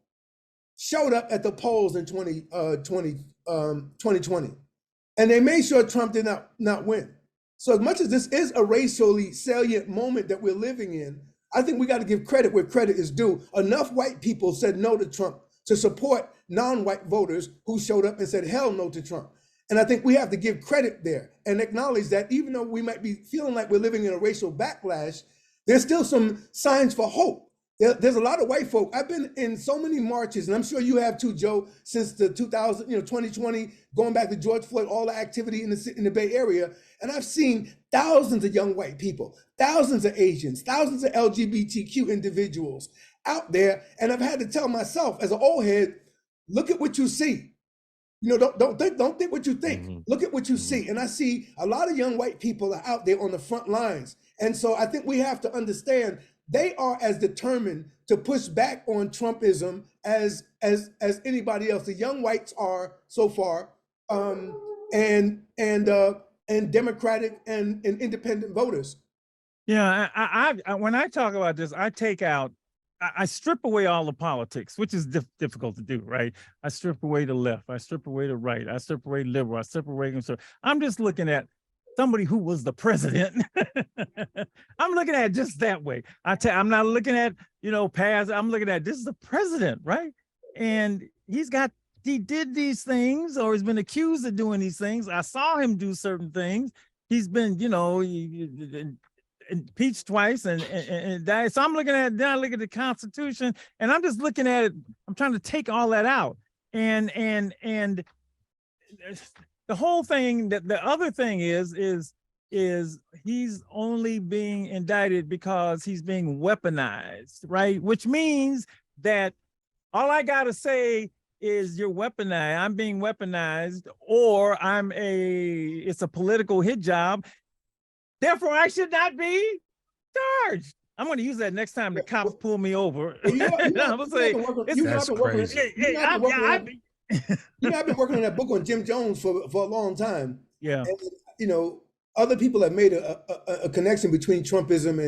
showed up at the polls in 2020, and they made sure Trump did not win. So as much as this is a racially salient moment that we're living in, I think we got to give credit where credit is due. Enough white people said no to Trump to support non-white voters who showed up and said hell no to Trump. And I think we have to give credit there and acknowledge that even though we might be feeling like we're living in a racial backlash, there's still some signs for hope. There's a lot of white folk. I've been in so many marches, and I'm sure you have too, Joe, since the 2020, going back to George Floyd, all the activity in the Bay Area. And I've seen thousands of young white people, thousands of Asians, thousands of LGBTQ individuals out there. And I've had to tell myself as an old head, look at what you see. Don't think what you think. Mm-hmm. Look at what you see. And I see a lot of young white people are out there on the front lines. And so I think we have to understand they are as determined to push back on Trumpism as anybody else. The young whites are so far, and Democratic and independent voters. Yeah, I when I talk about this, I strip away all the politics, which is difficult to do, right? I strip away the left, I strip away the right, I strip away liberal, I strip away conservative. I'm just looking at somebody who was the president. I'm looking at it just that way. I'm not looking at, past. I'm looking at this is the president, right? And he did these things, or he's been accused of doing these things. I saw him do certain things. He's been, impeached twice, and that. So I'm looking at, then I look at the Constitution, and I'm just looking at it. I'm trying to take all that out, and the whole thing, that the other thing is he's only being indicted because he's being weaponized, right? Which means that all I gotta say is you're weaponized, I'm being weaponized, or it's a political hit job. Therefore, I should not be charged. I'm going to use that next time the cops pull me over. Well, I'm going to say, That's crazy. I've been working on that book on Jim Jones for a long time. Yeah. And, you know, other people have made a connection between Trumpism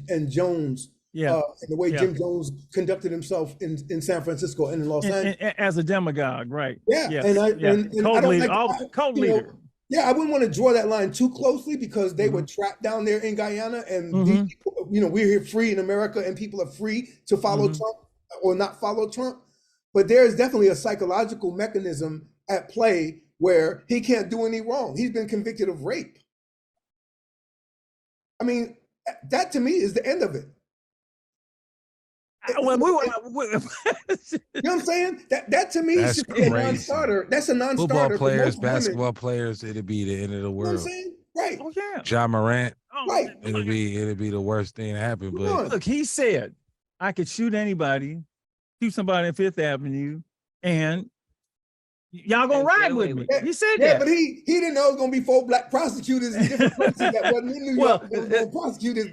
and Jones. Yeah. And the way Jim Jones conducted himself in San Francisco and in Los Angeles. As a demagogue, right. Yeah. Yes. And cult I leader. don't Cult leader. Yeah, I wouldn't want to draw that line too closely because they were trapped down there in Guyana, and these people, you know, we're here free in America, and people are free to follow Trump or not follow Trump. But there is definitely a psychological mechanism at play where he can't do any wrong. He's been convicted of rape. I mean, that to me is the end of it. Well, you know what I'm saying? That to me should be a non-starter. That's a non-starter. Football players, basketball players, it'd be the end of the world. You know what I'm saying? Right. Oh yeah. Ja Morant. Right. It'd be the worst thing to happen. But look, he said I could shoot anybody, shoot somebody on Fifth Avenue, and y'all gonna ride with me. He said that. Yeah, but he didn't know it was gonna be 4 black prosecutors in different places that wasn't in New York. That was gonna prosecute us,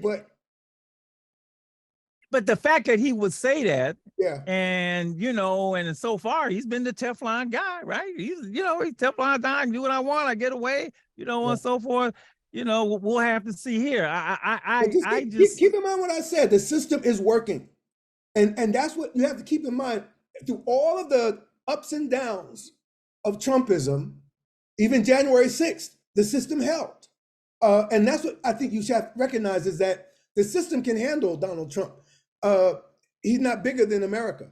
but the fact that he would say that, yeah, and you know, and so far he's been the Teflon guy, right? He's Teflon guy. I can do what I want, I get away, you know, and so forth. You know, we'll have to see here. I just keep in mind what I said. The system is working, and that's what you have to keep in mind through all of the ups and downs of Trumpism. Even January 6th, the system held, and that's what I think you should recognize is that the system can handle Donald Trump. He's not bigger than America.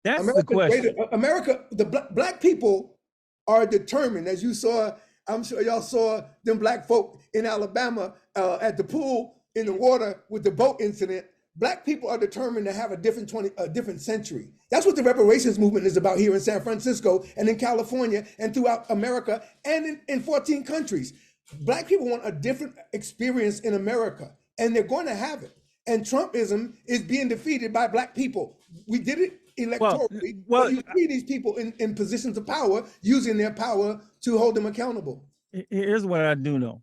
That's the question. America, the black people are determined, as you saw. I'm sure y'all saw them black folk in Alabama at the pool in the water with the boat incident. Black people are determined to have a different century. That's what the reparations movement is about here in San Francisco and in California and throughout America and in 14 countries. Black people want a different experience in America, and they're going to have it. And Trumpism is being defeated by black people. We did it electorally, but you see these people in positions of power using their power to hold them accountable. Here's what I do know: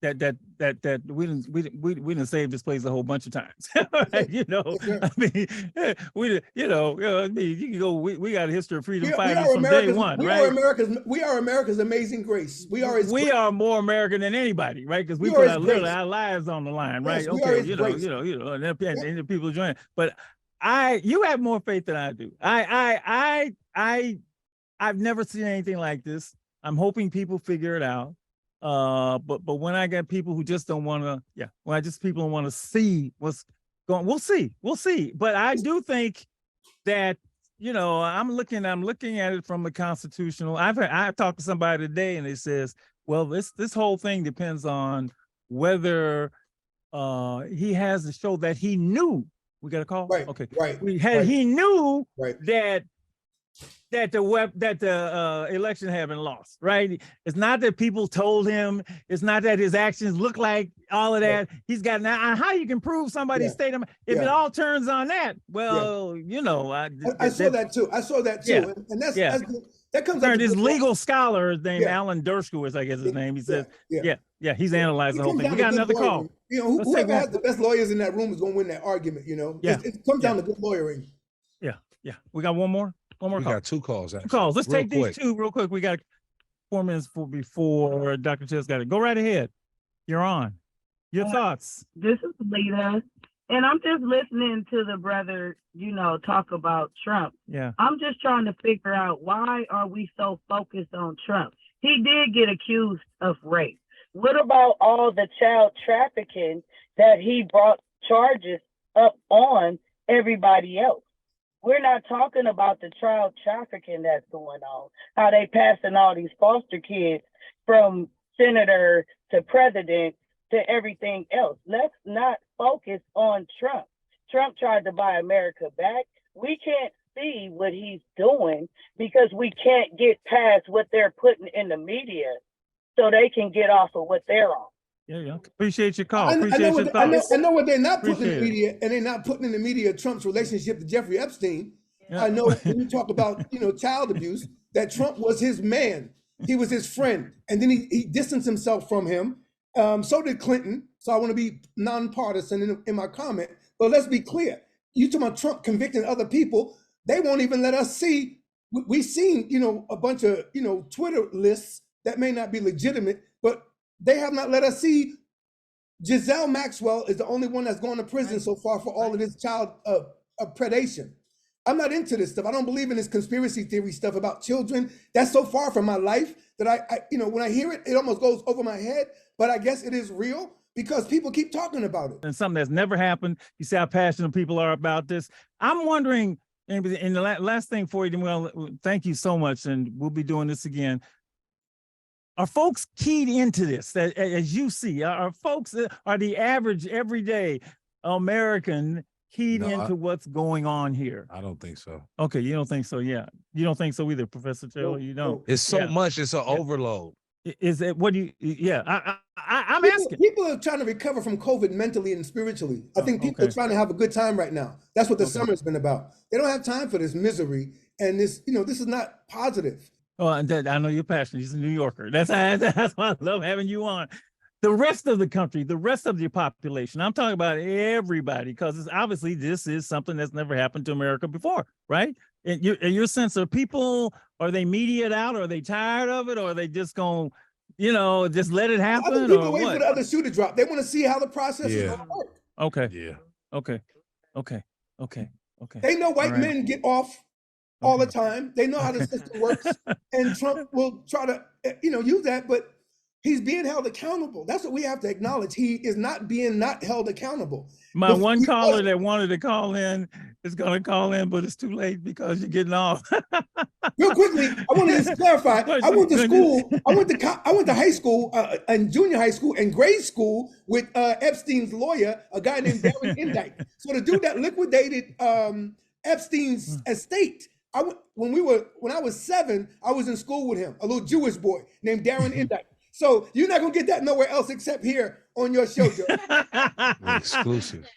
that we didn't save this place a whole bunch of times. Right? You know, I mean, you can go. We got a history of freedom fighters from day one, right? We are America's amazing grace. We are more American than anybody, right? Because we put our lives on the line, right? Yes, okay, you know, and the people join. But you have more faith than I do. I've never seen anything like this. I'm hoping people figure it out. But when I get people who just don't want to, people don't want to see what's going, we'll see. But I do think that, you know, I'm looking at it from the constitutional. I've talked to somebody today and it says, well, this whole thing depends on whether he has to show that he knew. We got a call? Right. Okay. Right. He knew right. that the election had been lost, right? It's not that people told him. It's not that his actions look like all of that. Yeah. He's got now how you can prove somebody's state of if it all turns on that. Well, you know, I saw that too. Yeah. And that's that comes out. This legal scholar named Alan Dershowitz, I guess his name. He says, he's analyzed the whole thing. We got another call. You know, whoever has the best lawyers in that room is going to win that argument. You know, it comes down to good lawyering. Yeah. We got one more. We got 2 calls. Actually. 2 calls. Let's take these 2 real quick. We got 4 minutes before Dr. Chess got it. Go right ahead. You're on. Your thoughts. This is Lita, and I'm just listening to the brother, you know, talk about Trump. Yeah. I'm just trying to figure out why are we so focused on Trump? He did get accused of rape. What about all the child trafficking that he brought charges up on everybody else? We're not talking about the child trafficking that's going on, how they passing all these foster kids from senator to president to everything else. Let's not focus on Trump. Trump tried to buy America back. We can't see what he's doing because we can't get past what they're putting in the media so they can get off of what they're on. Yeah. Appreciate your call. I know what they're not putting in the Appreciate it. media, and they're not putting in the media Trump's relationship to Jeffrey Epstein. Yeah. I know when you talk about, child abuse, that Trump was his man. He was his friend. And then he distanced himself from him. So did Clinton. So I want to be nonpartisan in my comment. But let's be clear. You talking about Trump convicting other people, they won't even let us see. We've seen, a bunch of, Twitter lists that may not be legitimate, but they have not let us see. Giselle Maxwell is the only one that's gone to prison so far for all of this child predation. I'm not into this stuff. I don't believe in this conspiracy theory stuff about children. That's so far from my life that I when I hear it, it almost goes over my head. But I guess it is real because people keep talking about it. And something that's never happened. You see how passionate people are about this. I'm wondering, and the last thing for you, well, thank you so much, and we'll be doing this again. Are folks keyed into this, as you see? Are folks, are the average everyday American keyed into what's going on here? I don't think so. Okay, you don't think so? Yeah, you don't think so either, Professor Taylor. You don't. It's so much. It's an overload. Is it? What do you? Yeah, I'm asking. People are trying to recover from COVID mentally and spiritually. I think people are trying to have a good time right now. That's what the summer's been about. They don't have time for this misery, and this, this is not positive. Oh, I know you're passionate. He's a New Yorker. That's why I love having you on. The rest of the country, the rest of your population, I'm talking about everybody, because it's obviously this is something that's never happened to America before, right? In your sense of people, are they media out? Are they tired of it? Or are they just going, just let it happen? Other people wait for the other shoe to drop. They want to see how the process is going to work. Okay. Yeah. Okay. They know white men get off all the time. They know how the system works, and Trump will try to, use that, but he's being held accountable. That's what we have to acknowledge. He is not being not held accountable. My one caller that wanted to call in is going to call in, but it's too late because you're getting off. Real quickly, I want to just clarify. I went to school. I went to high school and junior high school and grade school with Epstein's lawyer, a guy named Darren Indike. So the dude that liquidated Epstein's estate. When I was 7, I was in school with him, a little Jewish boy named Darren Indike. So you're not gonna get that nowhere else except here on your show, Joe. Exclusive.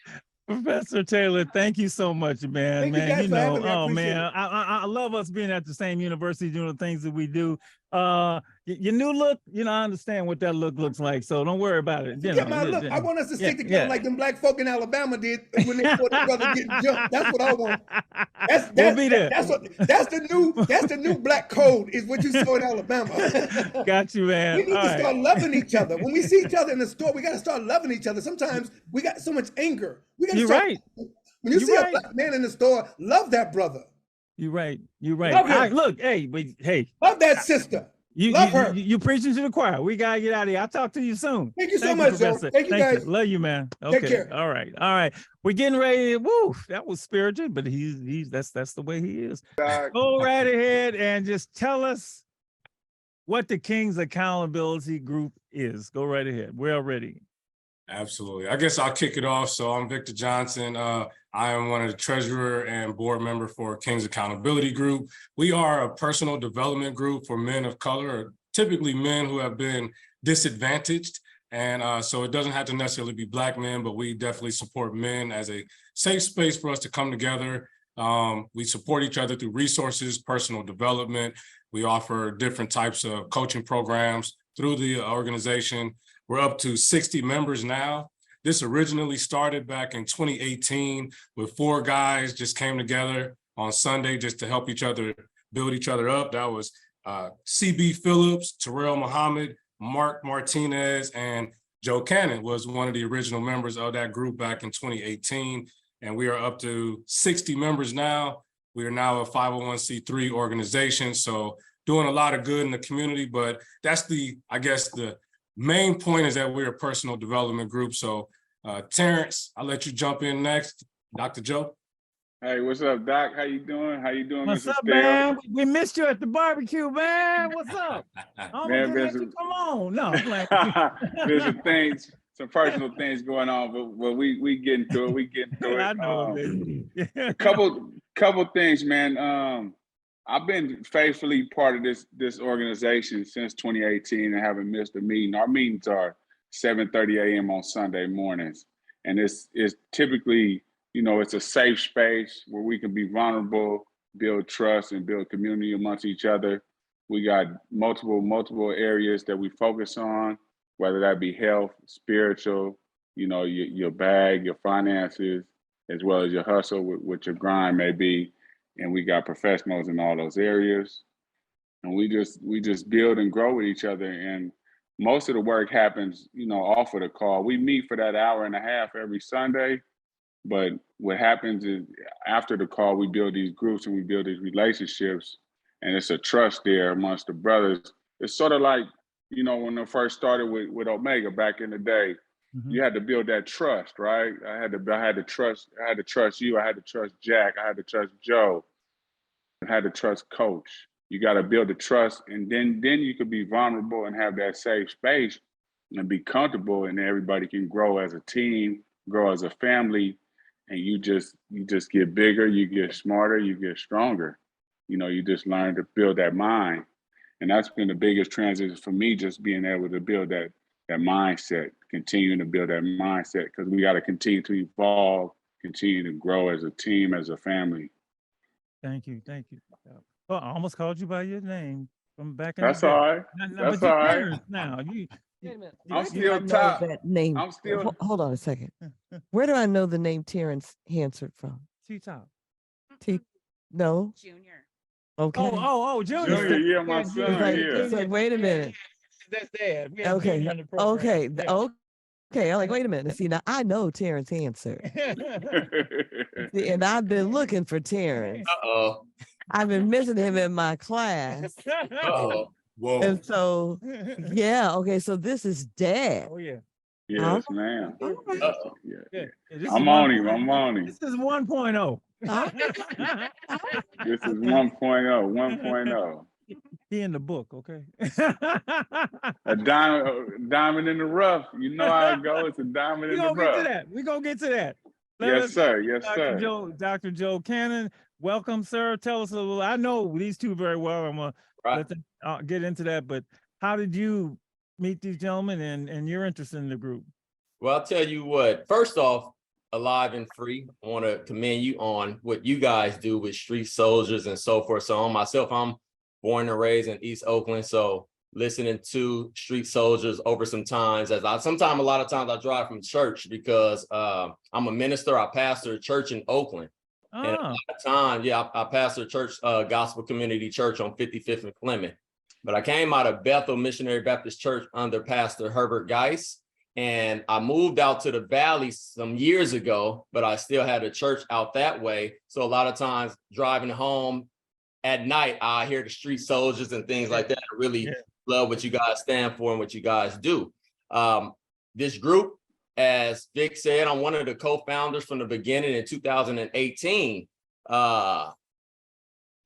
Professor Taylor, thank you so much, man. Thank you guys for having me. I appreciate it. I love us being at the same university doing the things that we do. Your new look, I understand what that look looks like, so don't worry about it. My look. I want us to stick together like them black folk in Alabama did when they saw their brother getting jumped. That's what I want. We'll be there. That's the new black code is what you saw in Alabama. Got you, man. We need to start loving each other. When we see each other in the store, we got to start loving each other. Sometimes we got so much anger. We got to start. Right. When you see a black man in the store, love that brother. You're right. Love him. Look, hey. Love that sister. Love her. You preaching to the choir. We gotta get out of here. I'll talk to you soon. Thank you so much, Joe. Thank you, guys. Love you, man. Okay. Take care. All right. We're getting ready. Woo, that was spirited, but that's the way he is. Go right ahead and just tell us what the King's Accountability Group is. Go right ahead. We're ready. Absolutely. I guess I'll kick it off. So I'm Victor Johnson. I am one of the treasurer and board member for King's Accountability Group. We are a personal development group for men of color, typically men who have been disadvantaged. And so it doesn't have to necessarily be Black men, but we definitely support men as a safe space for us to come together. We support each other through resources, personal development. We offer different types of coaching programs through the organization. We're up to 60 members now. This originally started back in 2018 with 4 guys just came together on Sunday just to help each other, build each other up. That was CB Phillips, Terrell Muhammad, Mark Martinez, and Joe Cannon was one of the original members of that group back in 2018. And we are up to 60 members now. We are now a 501c3 organization. So doing a lot of good in the community, but that's the main point is that we're a personal development group. So Terrance, I'll let you jump in next. Dr. Joe. Hey, what's up, Doc? How you doing? What's Mr. up, Stale? man? We missed you at the barbecue, man. What's up? Man, come on. No, I'm playing. Listen, some personal things going on, but we getting through it. We getting through it. I know, baby. A couple things, man. I've been faithfully part of this organization since 2018 and haven't missed a meeting. Our meetings are 7:30 a.m. on Sunday mornings, and it's typically, it's a safe space where we can be vulnerable, build trust, and build community amongst each other. We got multiple areas that we focus on, whether that be health, spiritual, your bag, your finances, as well as your hustle, what your grind may be. And we got professionals in all those areas. And we just build and grow with each other. And most of the work happens, off of the call. We meet for that hour and a half every Sunday. But what happens is after the call, we build these groups and we build these relationships. And it's a trust there amongst the brothers. It's sort of like, when I first started with Omega back in the day, you had to build that trust, right? I had to trust you. I had to trust Jack. I had to trust Joe. I had to trust Coach. You got to build the trust, and then you could be vulnerable and have that safe space and be comfortable, and everybody can grow as a team, grow as a family, and you just get bigger, you get smarter, you get stronger. You just learn to build that mind. And that's been the biggest transition for me, just being able to build that mindset, continuing to build that mindset, because we got to continue to evolve, continue to grow as a team, as a family. Thank you. Oh, I almost called you by your name from back in That's the day. all right. That's all right. Now I'm still top. That name. I'm still. Hold on a second. Where do I know the name Terrance Hansard from? T-Top. No. Junior. Okay. Oh, Junior. Yeah, my son. It's like, wait a minute. That's Dad. Okay. I'm like, wait a minute. See, now I know Terrance Hansard. And I've been looking for Terrance. Uh-oh. I've been missing him in my class. Uh-oh. Whoa. And so, okay, so this is Dad. Oh, yeah. Yes, ma'am. Uh-oh. Yeah. I'm on him. This is 1.0. This is 1.0. He in the book, okay? A diamond in the rough. You know how it goes. It's a diamond in the rough. We're going to get to that. Yes, sir. Dr. Joe Cannon, welcome, sir. Tell us a little. I know these two very well. I'm going to let them get into that. But how did you meet these gentlemen and your interest in the group? Well, I'll tell you what. First off, Alive and Free, I want to commend you on what you guys do with street soldiers and so forth. So on myself, I'm born and raised in East Oakland. So listening to street soldiers over some times, a lot of times I drive from church because I'm a minister. I pastor a church in Oakland. And a lot of times, I pastor a church, Gospel Community Church on 55th and Clement. But I came out of Bethel Missionary Baptist Church under Pastor Herbert Geis. And I moved out to the Valley some years ago, but I still had a church out that way. So a lot of times driving home at night, I hear the street soldiers and things like that. I really love what you guys stand for and what you guys do. This group, as Vic said, I'm one of the co-founders from the beginning in 2018.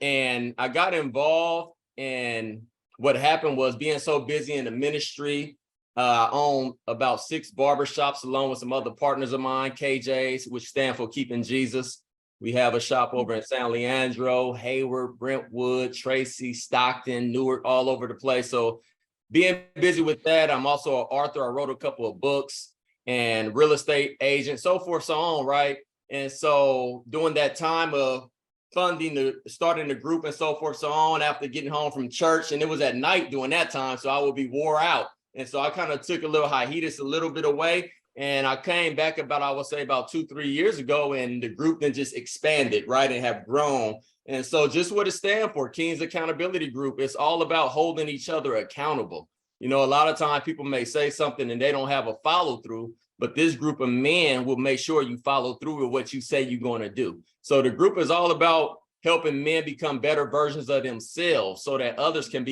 And I got involved, and what happened was being so busy in the ministry. I own about 6 barbershops along with some other partners of mine, KJs, which stand for Keeping Jesus. We have a shop over in San Leandro, Hayward, Brentwood, Tracy, Stockton, Newark, all over the place. So being busy with that, I'm also an author. I wrote a couple of books and real estate agent, so forth, so on, right? And so during that time of starting the group and so forth, so on, after getting home from church, and it was at night during that time, so I would be wore out. And so I kind of took a little hiatus a little bit away, and I came back about 2-3 years ago, and the group then just expanded, right, and have grown. And so just what it stands for, King's Accountability Group, it's all about holding each other accountable. A lot of times people may say something and they don't have a follow through, but this group of men will make sure you follow through with what you say you're going to do. So the group is all about helping men become better versions of themselves so that others can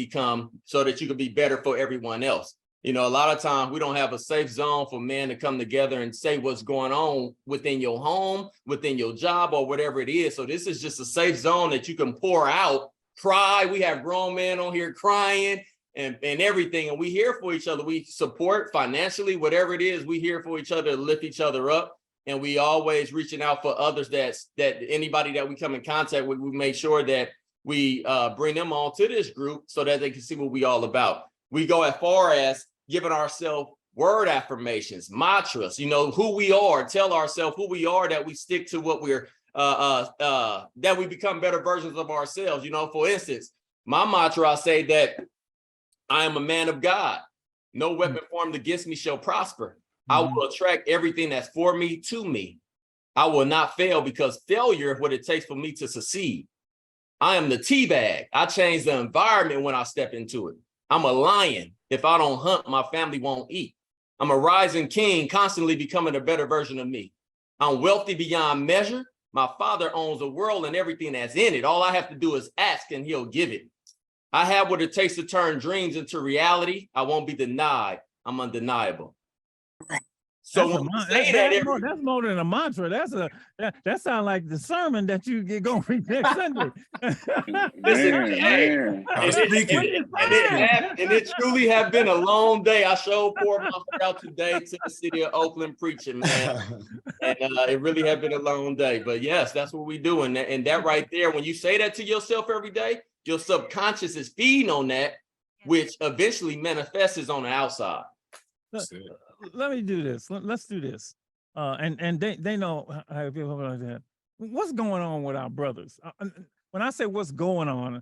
so that you can be better for everyone else. A lot of times we don't have a safe zone for men to come together and say what's going on within your home, within your job, or whatever it is. So this is just a safe zone that you can pour out, cry. We have grown men on here crying and everything. And we here for each other. We support financially, whatever it is, we here for each other to lift each other up. And we always reaching out for others that anybody that we come in contact with, we make sure that we bring them on to this group so that they can see what we all about. We go as far as giving ourselves word affirmations, mantras, who we are, tell ourselves who we are, that we stick to what we're, that we become better versions of ourselves. For instance, my mantra, I say that I am a man of God. No weapon formed against me shall prosper. I will attract everything that's for me to me. I will not fail, because failure is what it takes for me to succeed. I am the tea bag. I change the environment when I step into it. I'm a lion. If I don't hunt, my family won't eat. I'm a rising king, constantly becoming a better version of me. I'm wealthy beyond measure. My Father owns the world and everything that's in it. All I have to do is ask and he'll give it. I have what it takes to turn dreams into reality. I won't be denied. I'm undeniable. So that's more than a mantra. That sounds like the sermon that you get going to read next Sunday. Listen, and it truly have been a long day. I showed poured my heart out today to the city of Oakland preaching, man. And it really have been a long day. But yes, that's what we do. And that right there, when you say that to yourself every day, your subconscious is feeding on that, which eventually manifests on the outside. Let me do this. Let's do this. And they know how I feel about that. What's going on with our brothers? When I say what's going on,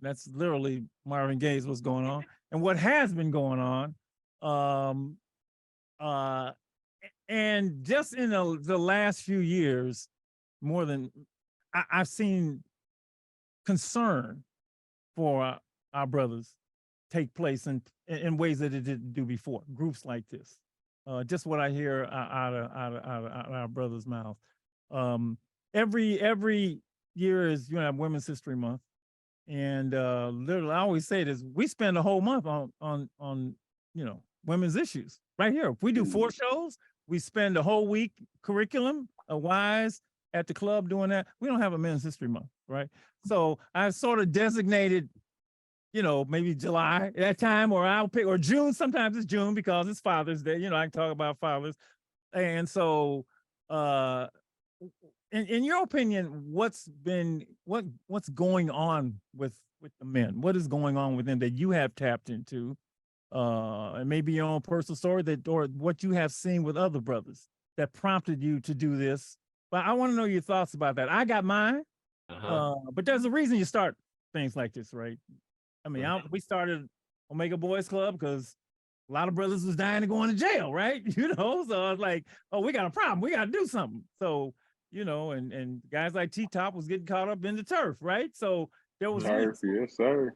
that's literally Marvin Gaye's what's going on, and what has been going on. And just in the last few years, more than I've seen concern for our brothers take place in ways that it didn't do before. Groups like this. Just what I hear out of our brother's mouth. Every year is Women's History Month, and literally I always say this: we spend a whole month on women's issues right here. If we do 4 shows, we spend a whole week curriculum wise at the club doing that. We don't have a Men's History Month, right? So I sort of designated, maybe July at that time, or I'll pick, or June. Sometimes it's June because it's Father's Day. I can talk about fathers. And so, in your opinion, what's going on with the men? What is going on with them that you have tapped into? And maybe your own personal story or what you have seen with other brothers that prompted you to do this. But I want to know your thoughts about that. I got mine, but there's a reason you start things like this, right? I mean, we started Omega Boys Club because a lot of brothers was dying and going to jail, right? So I was like, oh, we got a problem. We got to do something. So, and guys like T-Top was getting caught up in the turf, right? So there was turf, yes, sir.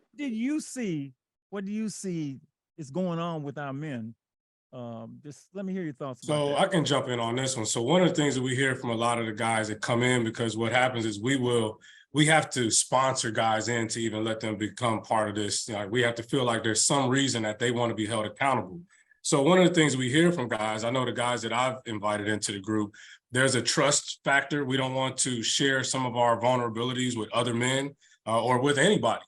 What do you see is going on with our men? Just let me hear your thoughts. So I can jump in on this one. So one of the things that we hear from a lot of the guys that come in, because what happens is we have to sponsor guys in to even let them become part of this. We have to feel like there's some reason that they want to be held accountable. So one of the things we hear from guys, I know the guys that I've invited into the group, there's a trust factor. We don't want to share some of our vulnerabilities with other men or with anybody.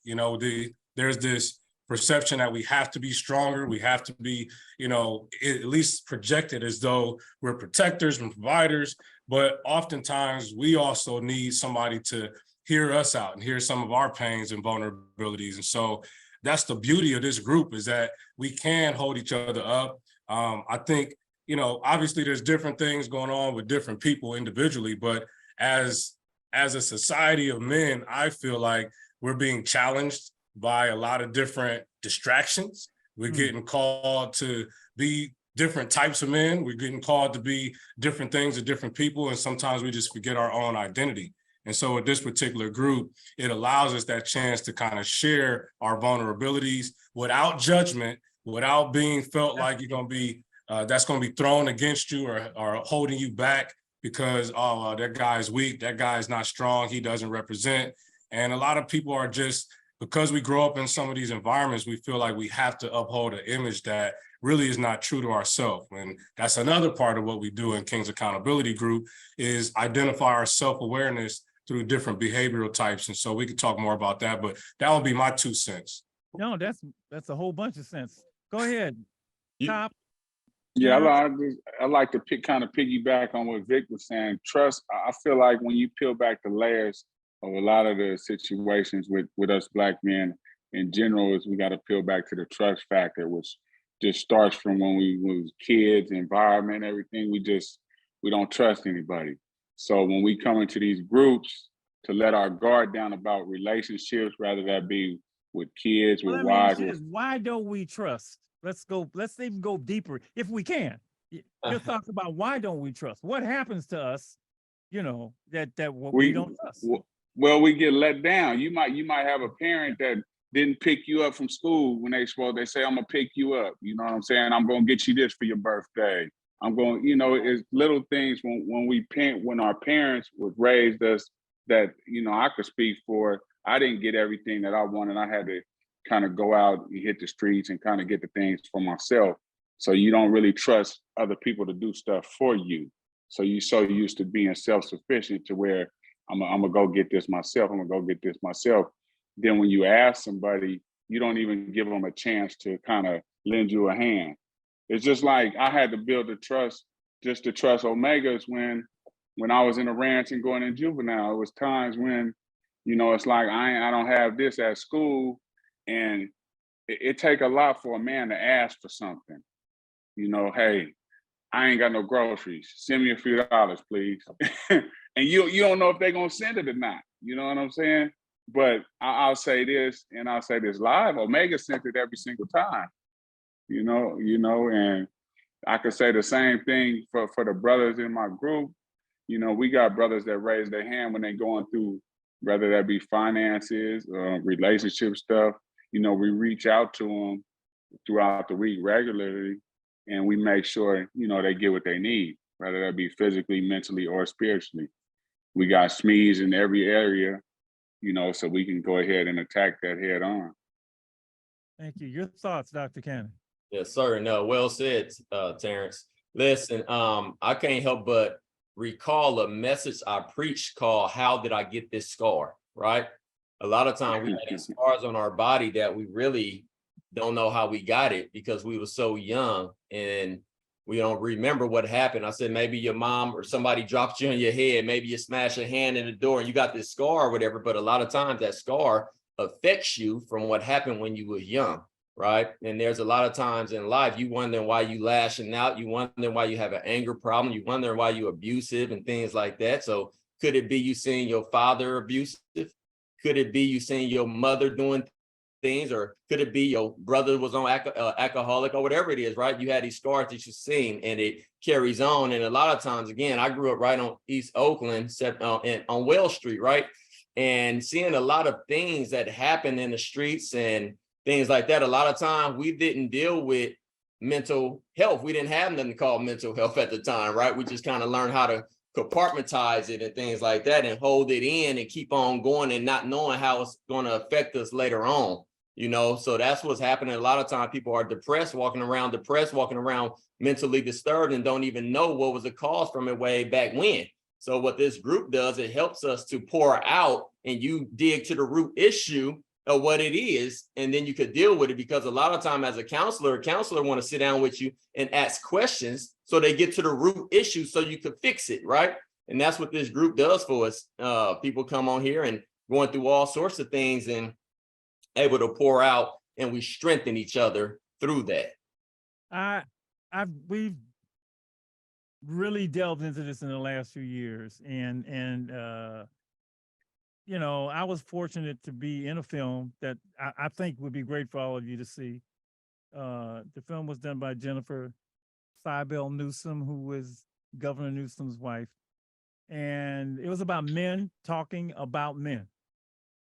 There's this perception that we have to be stronger. We have to be, at least projected as though we're protectors and providers. But oftentimes we also need somebody to hear us out and hear some of our pains and vulnerabilities. And so that's the beauty of this group, is that we can hold each other up. I think, obviously there's different things going on with different people individually, but as a society of men, I feel like we're being challenged by a lot of different distractions. We're getting called to be different types of men. We're getting called to be different things to different people. And sometimes we just forget our own identity. And so with this particular group, it allows us that chance to kind of share our vulnerabilities without judgment, without being felt like you're going to be, that's going to be thrown against you or holding you back because, oh, that guy's weak, that guy's not strong, he doesn't represent. And a lot of people are just, because we grow up in some of these environments, we feel like we have to uphold an image that really is not true to ourselves. And that's another part of what we do in King's Accountability Group, is identify our self-awareness through different behavioral types. And so we could talk more about that, but that would be my 2 cents. No, that's a whole bunch of sense. Go ahead, Top. Yeah, Terrance. I like to kind of piggyback on what Vic was saying. Trust. I feel like when you peel back the layers of a lot of the situations with us black men in general, is we got to peel back to the trust factor, which just starts from when we was kids, environment, everything. We don't trust anybody. So when we come into these groups to let our guard down about relationships, rather that be with kids, Well, with let me ask wives, you this: why don't we trust? Let's go. Let's even go deeper if we can. Your thoughts about why don't we trust? What happens to us? You know that what we don't trust. Well, we get let down. You might have a parent that didn't pick you up from school when they spoke. They say, "I'm gonna pick you up." You know what I'm saying? I'm gonna get you this for your birthday. I'm going. You know, it's little things when our parents was raised us that I could speak for. I didn't get everything that I wanted. I had to kind of go out and hit the streets and kind of get the things for myself. So you don't really trust other people to do stuff for you. So you so used to being self-sufficient to where I'm gonna go get this myself. I'm gonna go get this myself. Then when you ask somebody, you don't even give them a chance to kind of lend you a hand. It's just like I had to build the trust, just to trust Omegas when I was in the ranch and going in juvenile. It was times when, it's like I don't have this at school, and it take a lot for a man to ask for something. Hey, I ain't got no groceries. Send me a few dollars, please. And you don't know if they're gonna send it or not. You know what I'm saying? But I'll say this, and I'll say this live. Omega sent it every single time. And I could say the same thing for the brothers in my group. We got brothers that raise their hand when they're going through, whether that be finances, relationship stuff. We reach out to them throughout the week regularly, and we make sure, they get what they need, whether that be physically, mentally, or spiritually. We got SMEs in every area, so we can go ahead and attack that head on. Thank you. Your thoughts, Dr. Cannon? Yes, sir. No, well said, Terrance. Listen, I can't help but recall a message I preached called "How Did I Get This Scar?" Right? A lot of times we have scars on our body that we really don't know how we got it because we were so young and we don't remember what happened. I said, maybe your mom or somebody dropped you on your head. Maybe you smashed a hand in the door and you got this scar or whatever. But a lot of times that scar affects you from what happened when you were young, right? And there's a lot of times in life, you wondering why you lashing out. You wondering why you have an anger problem. You wondering why you're abusive and things like that. So could it be you seeing your father abusive? Could it be you seeing your mother doing things, or could it be your brother was on alcoholic or whatever it is, right? You had these scars that you've seen and it carries on. And a lot of times, again, I grew up right on East Oakland, on Wells Street, right? And seeing a lot of things that happen in the streets and things like that. A lot of times we didn't deal with mental health. We didn't have nothing called mental health at the time, right? We just kind of learned how to compartmentalize it and things like that and hold it in and keep on going and not knowing how it's going to affect us later on. So that's what's happening. A lot of times people are walking around mentally disturbed and don't even know what was the cause from it way back when. So what this group does, it helps us to pour out and you dig to the root issue of what it is, and then you could deal with it, because a lot of time as a counselor want to sit down with you and ask questions so they get to the root issue so you could fix it, right? And that's what this group does for us. People come on here and going through all sorts of things and able to pour out, and we strengthen each other through that. We've really delved into this in the last few years, and I was fortunate to be in a film that I think would be great for all of you to see. The film was done by Jennifer Cybele Newsom, who was Governor Newsom's wife, and it was about men talking about men.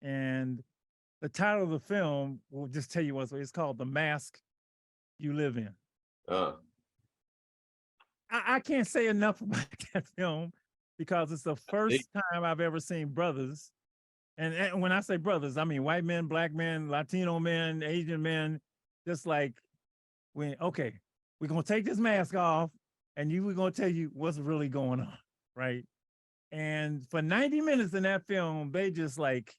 And the title of the film will just tell you what it's called: The Mask You Live In. I can't say enough about that film because it's the first time I've ever seen brothers. And when I say brothers, I mean white men, black men, Latino men, Asian men, just like, we're going to take this mask off and we're going to tell you what's really going on, right? And for 90 minutes in that film, they just like,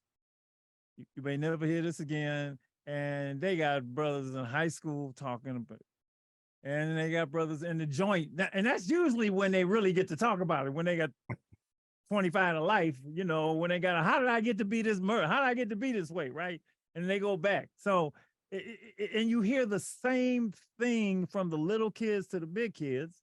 you may never hear this again. and they got brothers in high school talking about, and they got brothers in the joint, and that's usually when they really get to talk about it, when they got 25 to life, when they got how did I get to be this murder? How did I get to be this way, right? And they go back. So, and you hear the same thing from the little kids to the big kids,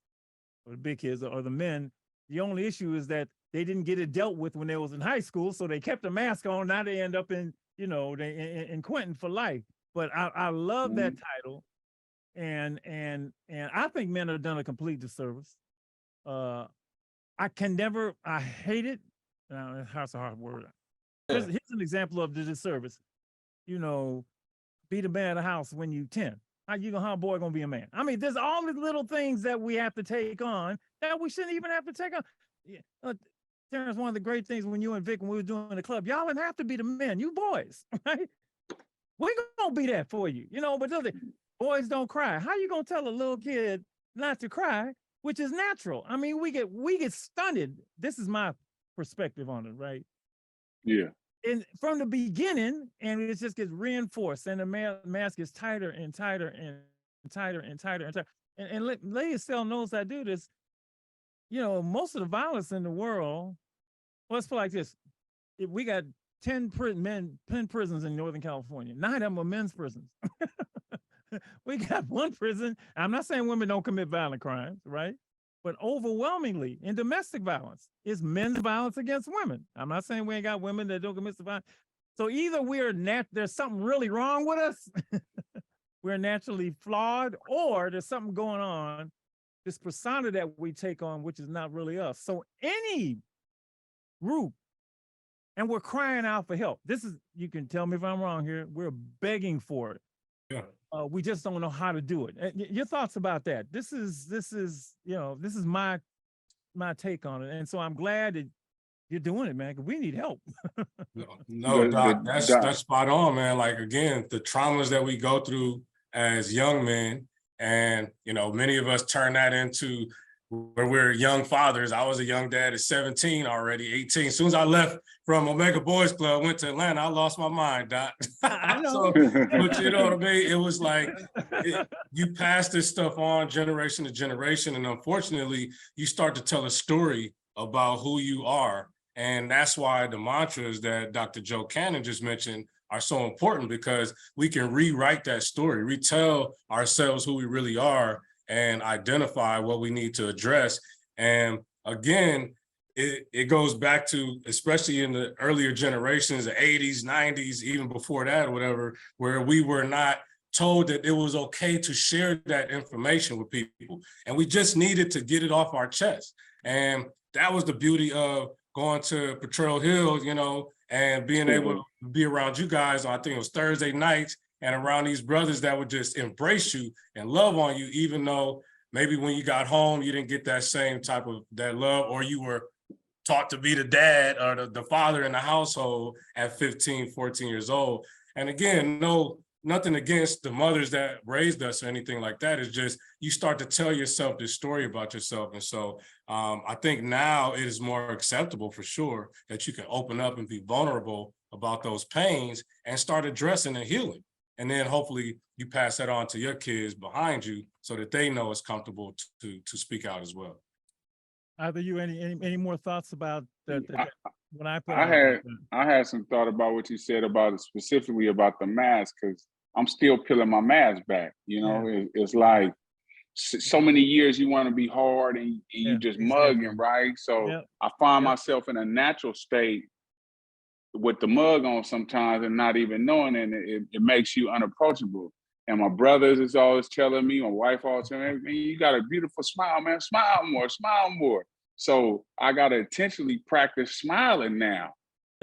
or the big kids or the men. The only issue is that they didn't get it dealt with when they was in high school, so they kept the mask on. Now they end up in, in Quentin for life. But I love that title, and I think men have done a complete disservice. I hate it. That's a hard word. Here's an example of the disservice. Be the man of the house when you 10. How a boy gonna be a man? I mean, there's all these little things that we have to take on that we shouldn't even have to take on. Terrance, one of the great things when you and Vic, when we were doing the club, y'all didn't have to be the men, you boys, right? We gonna be that for you, but boys don't cry. How you gonna tell a little kid not to cry, which is natural? I mean, we get stunted. This is my perspective on it, right? Yeah. And from the beginning, and it just gets reinforced, and the mask gets tighter and tighter and tighter and tighter and tighter. And Lady Estelle knows I do this. Most of the violence in the world, let's put it like this. If we got 10 prisons in Northern California, 9 of them are men's prisons. We got one prison. I'm not saying women don't commit violent crimes, right? But overwhelmingly in domestic violence, it's men's violence against women. I'm not saying we ain't got women that don't commit violence. So either there's something really wrong with us, we're naturally flawed, or there's something going on, this persona that we take on, which is not really us. So any group, and we're crying out for help. You can tell me if I'm wrong here, we're begging for it. Yeah. We just don't know how to do it. Your thoughts about that? This is my take on it, and so I'm glad that you're doing it, man. Because we need help. No, Doc, that's spot on, man. Like again, the traumas that we go through as young men, and many of us turn that into where we're young fathers. I was a young dad at 17 already, 18. As soon as I left from Omega Boys Club, went to Atlanta, I lost my mind, Doc. I know. But you know what I mean? It was like, you pass this stuff on generation to generation. And unfortunately, you start to tell a story about who you are. And that's why the mantras that Dr. Joe Cannon just mentioned are so important, because we can rewrite that story, retell ourselves who we really are, and identify what we need to address. And again, it goes back to, especially in the earlier generations, the 80s, 90s, even before that or whatever, where we were not told that it was okay to share that information with people. And we just needed to get it off our chest. And that was the beauty of going to Potrero Hill, and being able to be around you guys on, I think it was Thursday nights, and around these brothers that would just embrace you and love on you, even though maybe when you got home, you didn't get that same type of that love, or you were taught to be the dad or the father in the household at 15, 14 years old. And again, nothing against the mothers that raised us or anything like that. It's just, you start to tell yourself this story about yourself. And so I think now it is more acceptable for sure that you can open up and be vulnerable about those pains and start addressing and healing. And then hopefully you pass that on to your kids behind you so that they know it's comfortable to speak out as well. Either you any more thoughts about that? When I had some thought about what you said about it, specifically about the mask, because I'm still peeling my mask back. It's like so many years you want to be hard and you just mugging, right? So I find myself in a natural state with the mug on sometimes and not even knowing, and it makes you unapproachable. And my brothers is always telling me, my wife always telling me, you got a beautiful smile, man. Smile more, smile more. So I got to intentionally practice smiling now,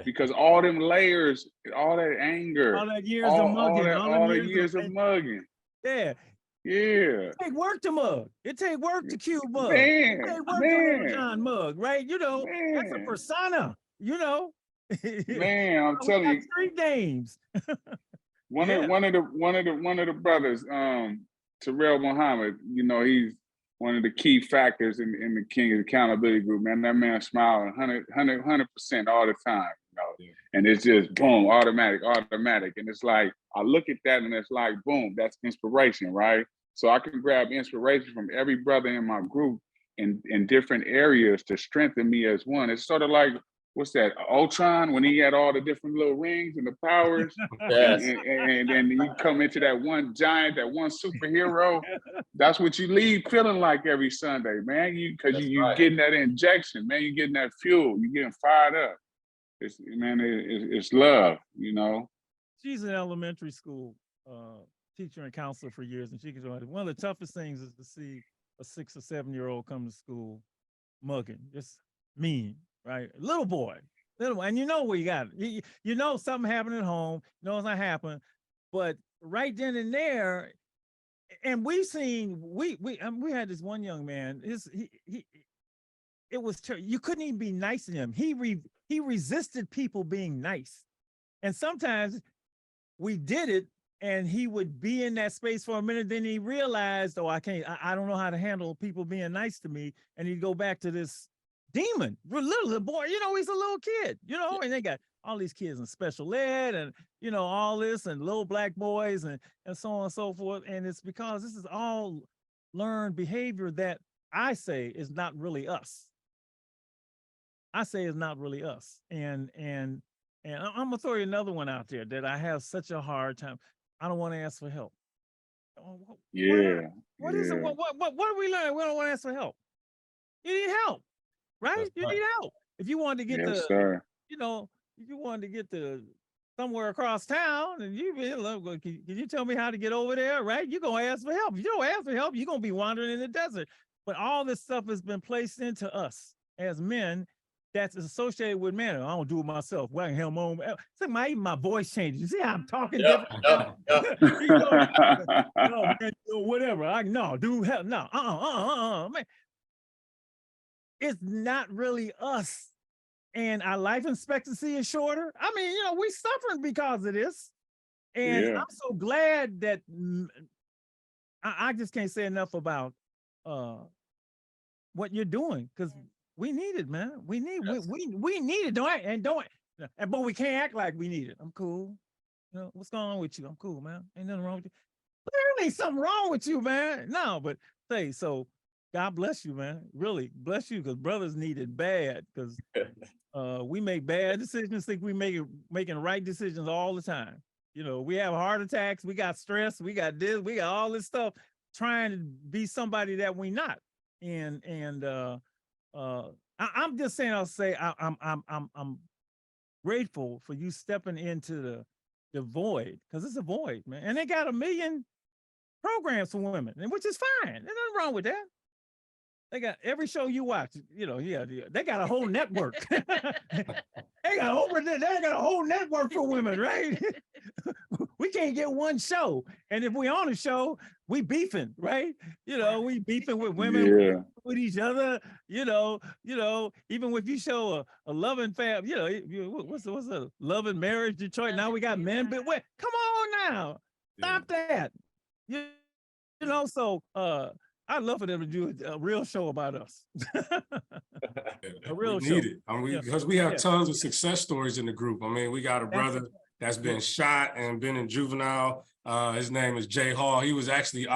because all them layers, all that anger, all that years of mugging, all the years of mugging. Yeah. Yeah. It take work to mug. It take work to cube mug. Man, it take work to Little John mug, right? That's a persona, Man, I'm telling you. Street names. One of the brothers, Terrell Muhammad, he's one of the key factors in the King's Accountability Group, man. That man smiling 100% all the time. and it's just boom, automatic. And it's like, I look at that and it's like, boom, that's inspiration, right? So I can grab inspiration from every brother in my group in different areas to strengthen me as one. It's sort of like, what's that, Ultron, when he had all the different little rings and the powers? Yes. And then you come into that one giant, that one superhero. That's what you leave feeling like every Sunday, man. Because you getting that injection, man. You're getting that fuel. You're getting fired up. It's love, you know. She's in elementary school teacher and counselor for years, and she can join. One of the toughest things is to see a 6 or 7-year-old come to school mugging, just mean, right? Little boy, and you know where you got it. You know something happened at home. You know it's not happening, but right then and there, and we had this one young man. It was you couldn't even be nice to him. He resisted people being nice, and sometimes we did it, and he would be in that space for a minute. Then he realized, oh, I don't know how to handle people being nice to me, and he'd go back to this demon. Little boy, you know, he's a little kid, you know, and they got all these kids in special ed, and you know all this, and little black boys, and so on and so forth. And it's because this is all learned behavior that I say is not really us. I say it's not really us. And I'm gonna throw you another one out there that I have such a hard time. I don't want to ask for help. What is it? What do we learn? We don't want to ask for help. You need help, right? That's you need help. If you wanted to get you know, if you wanted to get to somewhere across town, and can you tell me how to get over there, right? You're gonna ask for help. If you don't ask for help, you're gonna be wandering in the desert. But all this stuff has been placed into us as men that's associated with men. I don't do it myself. Well, I can help my own. It's like even my voice changes. You see how I'm talking different? No, man, whatever. Do help. No, man. It's not really us. And our life expectancy is shorter. I mean, you know, we're suffering because of this. And I'm so glad that I just can't say enough about what you're doing, because we need it, man. We need it. But we can't act like we need it. I'm cool. You know, what's going on with you? I'm cool, man. Ain't nothing wrong with you. Clearly something wrong with you, man. No, but so God bless you, man. Really bless you, because brothers need it bad, because we make bad decisions, think we making right decisions all the time. You know, we have heart attacks, we got stress, we got this, we got all this stuff, trying to be somebody that we not. I'm just saying, I'm grateful for you stepping into the void, because it's a void, man. And they got 1 million programs for women, and which is fine. There's nothing wrong with that. They got every show you watch, you know, they got a whole network. They got a whole network for women, right? We can't get one show. And if we on a show, we beefing, right? You know, we beefing with women, with each other, you know, even if you show a loving family, you know, what's a loving marriage, Detroit? Now we got men, but wait, come on now. Stop that. You know, so I'd love for them to do a real show about us. A real show. Need it. I mean, because we have tons of success stories in the group. I mean, we got a brother that's been shot and been in juvenile. His name is Jay Hall. He was actually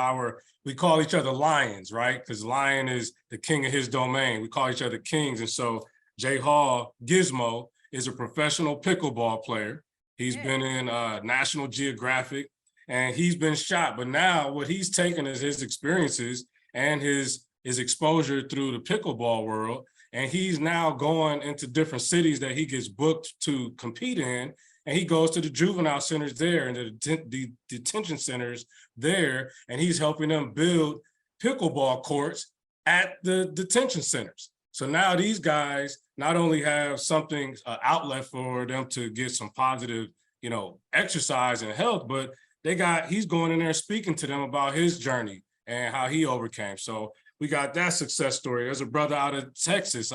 we call each other lions, right? Because lion is the king of his domain. We call each other kings. And so Jay Hall, Gizmo, is a professional pickleball player. He's been in National Geographic, and he's been shot. But now what he's taken is his experiences and his exposure through the pickleball world. And he's now going into different cities that he gets booked to compete in. And he goes to the juvenile centers there and the detention centers there. And he's helping them build pickleball courts at the detention centers. So now these guys not only have something, outlet for them to get some positive, you know, exercise and health, but he's going in there speaking to them about his journey and how he overcame. So we got that success story. There's a brother out of Texas,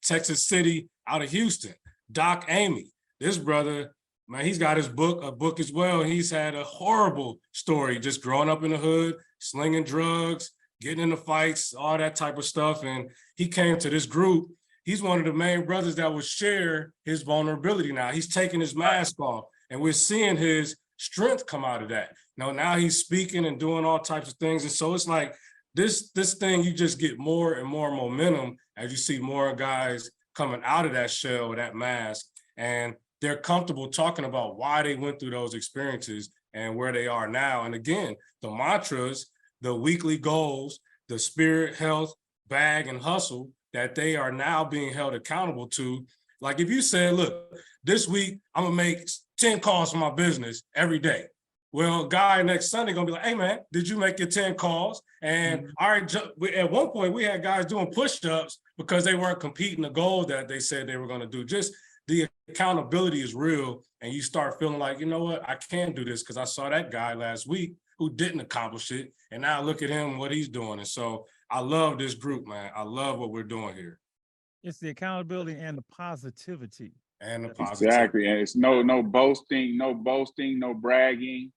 Texas City, out of Houston, Doc Amy. This brother, man, he's got a book as well. He's had a horrible story, just growing up in the hood, slinging drugs, getting into fights, all that type of stuff. And he came to this group. he's one of the main brothers that will share his vulnerability now. He's taking his mask off, and we're seeing his strength come out of that. Now he's speaking and doing all types of things. And so it's like this thing, you just get more and more momentum as you see more guys coming out of that shell, that mask, and they're comfortable talking about why they went through those experiences and where they are now. And again, the mantras, the weekly goals, the spirit, health, bag, and hustle that they are now being held accountable to. Like if you said, look, this week I'm gonna make 10 calls for my business every day. Well, guy next Sunday gonna be like, hey man, did you make your 10 calls? And all right, at one point we had guys doing push-ups because they weren't competing the goal that they said they were gonna do. Just the accountability is real, and you start feeling like, you know what, I can do this because I saw that guy last week who didn't accomplish it, and now look at him, what he's doing. And so I love this group, man. I love what we're doing here. It's the accountability and the positivity. And the positivity. Exactly. And it's no boasting, no bragging.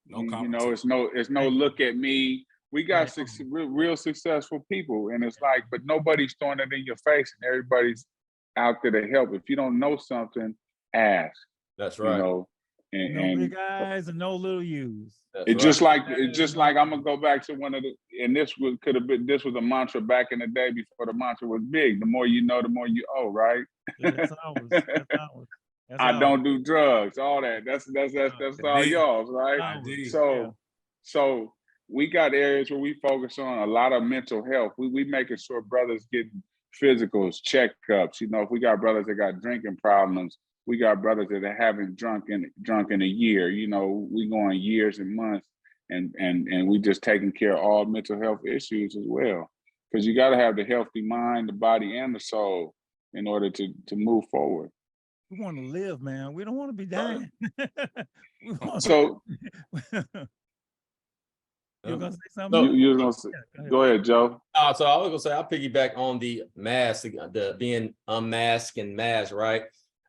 No you know, it's no look at me. We got real successful people, and it's like, but nobody's throwing it in your face, and everybody's out there to help. If you don't know something, ask. That's right. You know, no big eyes and no little U's. It's just like I'm gonna go back to one of the, and this was a mantra back in the day before the mantra was big. The more you know, the more you owe, right? That's ours. That's ours. I don't do drugs, all that. That's all y'all's, right? So we got areas where we focus on a lot of mental health. We making sure brothers getting physicals, checkups. You know, if we got brothers that got drinking problems, we got brothers that haven't drunk in a year. You know, we going years and months, and we just taking care of all mental health issues as well. Because you got to have the healthy mind, the body, and the soul in order to move forward. We want to live, man. We don't want to be dying. So you're gonna say something? You're gonna say, go ahead, Joe. So I was gonna say, I'll piggyback on the mask, the being unmasked and masked, right?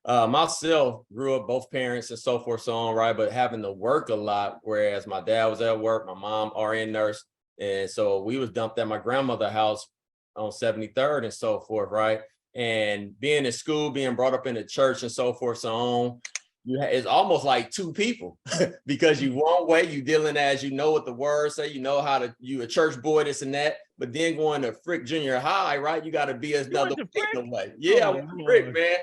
Myself grew up both parents and so forth, so on, right? But having to work a lot, whereas my dad was at work, my mom RN nurse, and so we was dumped at my grandmother's house on 73rd and so forth, right? And being in school, being brought up in the church and so forth, so on, it's almost like two people because you one way, you dealing as you know what the words say, you know how to, you a church boy, this and that, but then going to Frick Junior High, right? You got to be another way. Yeah, I went to Frick, man.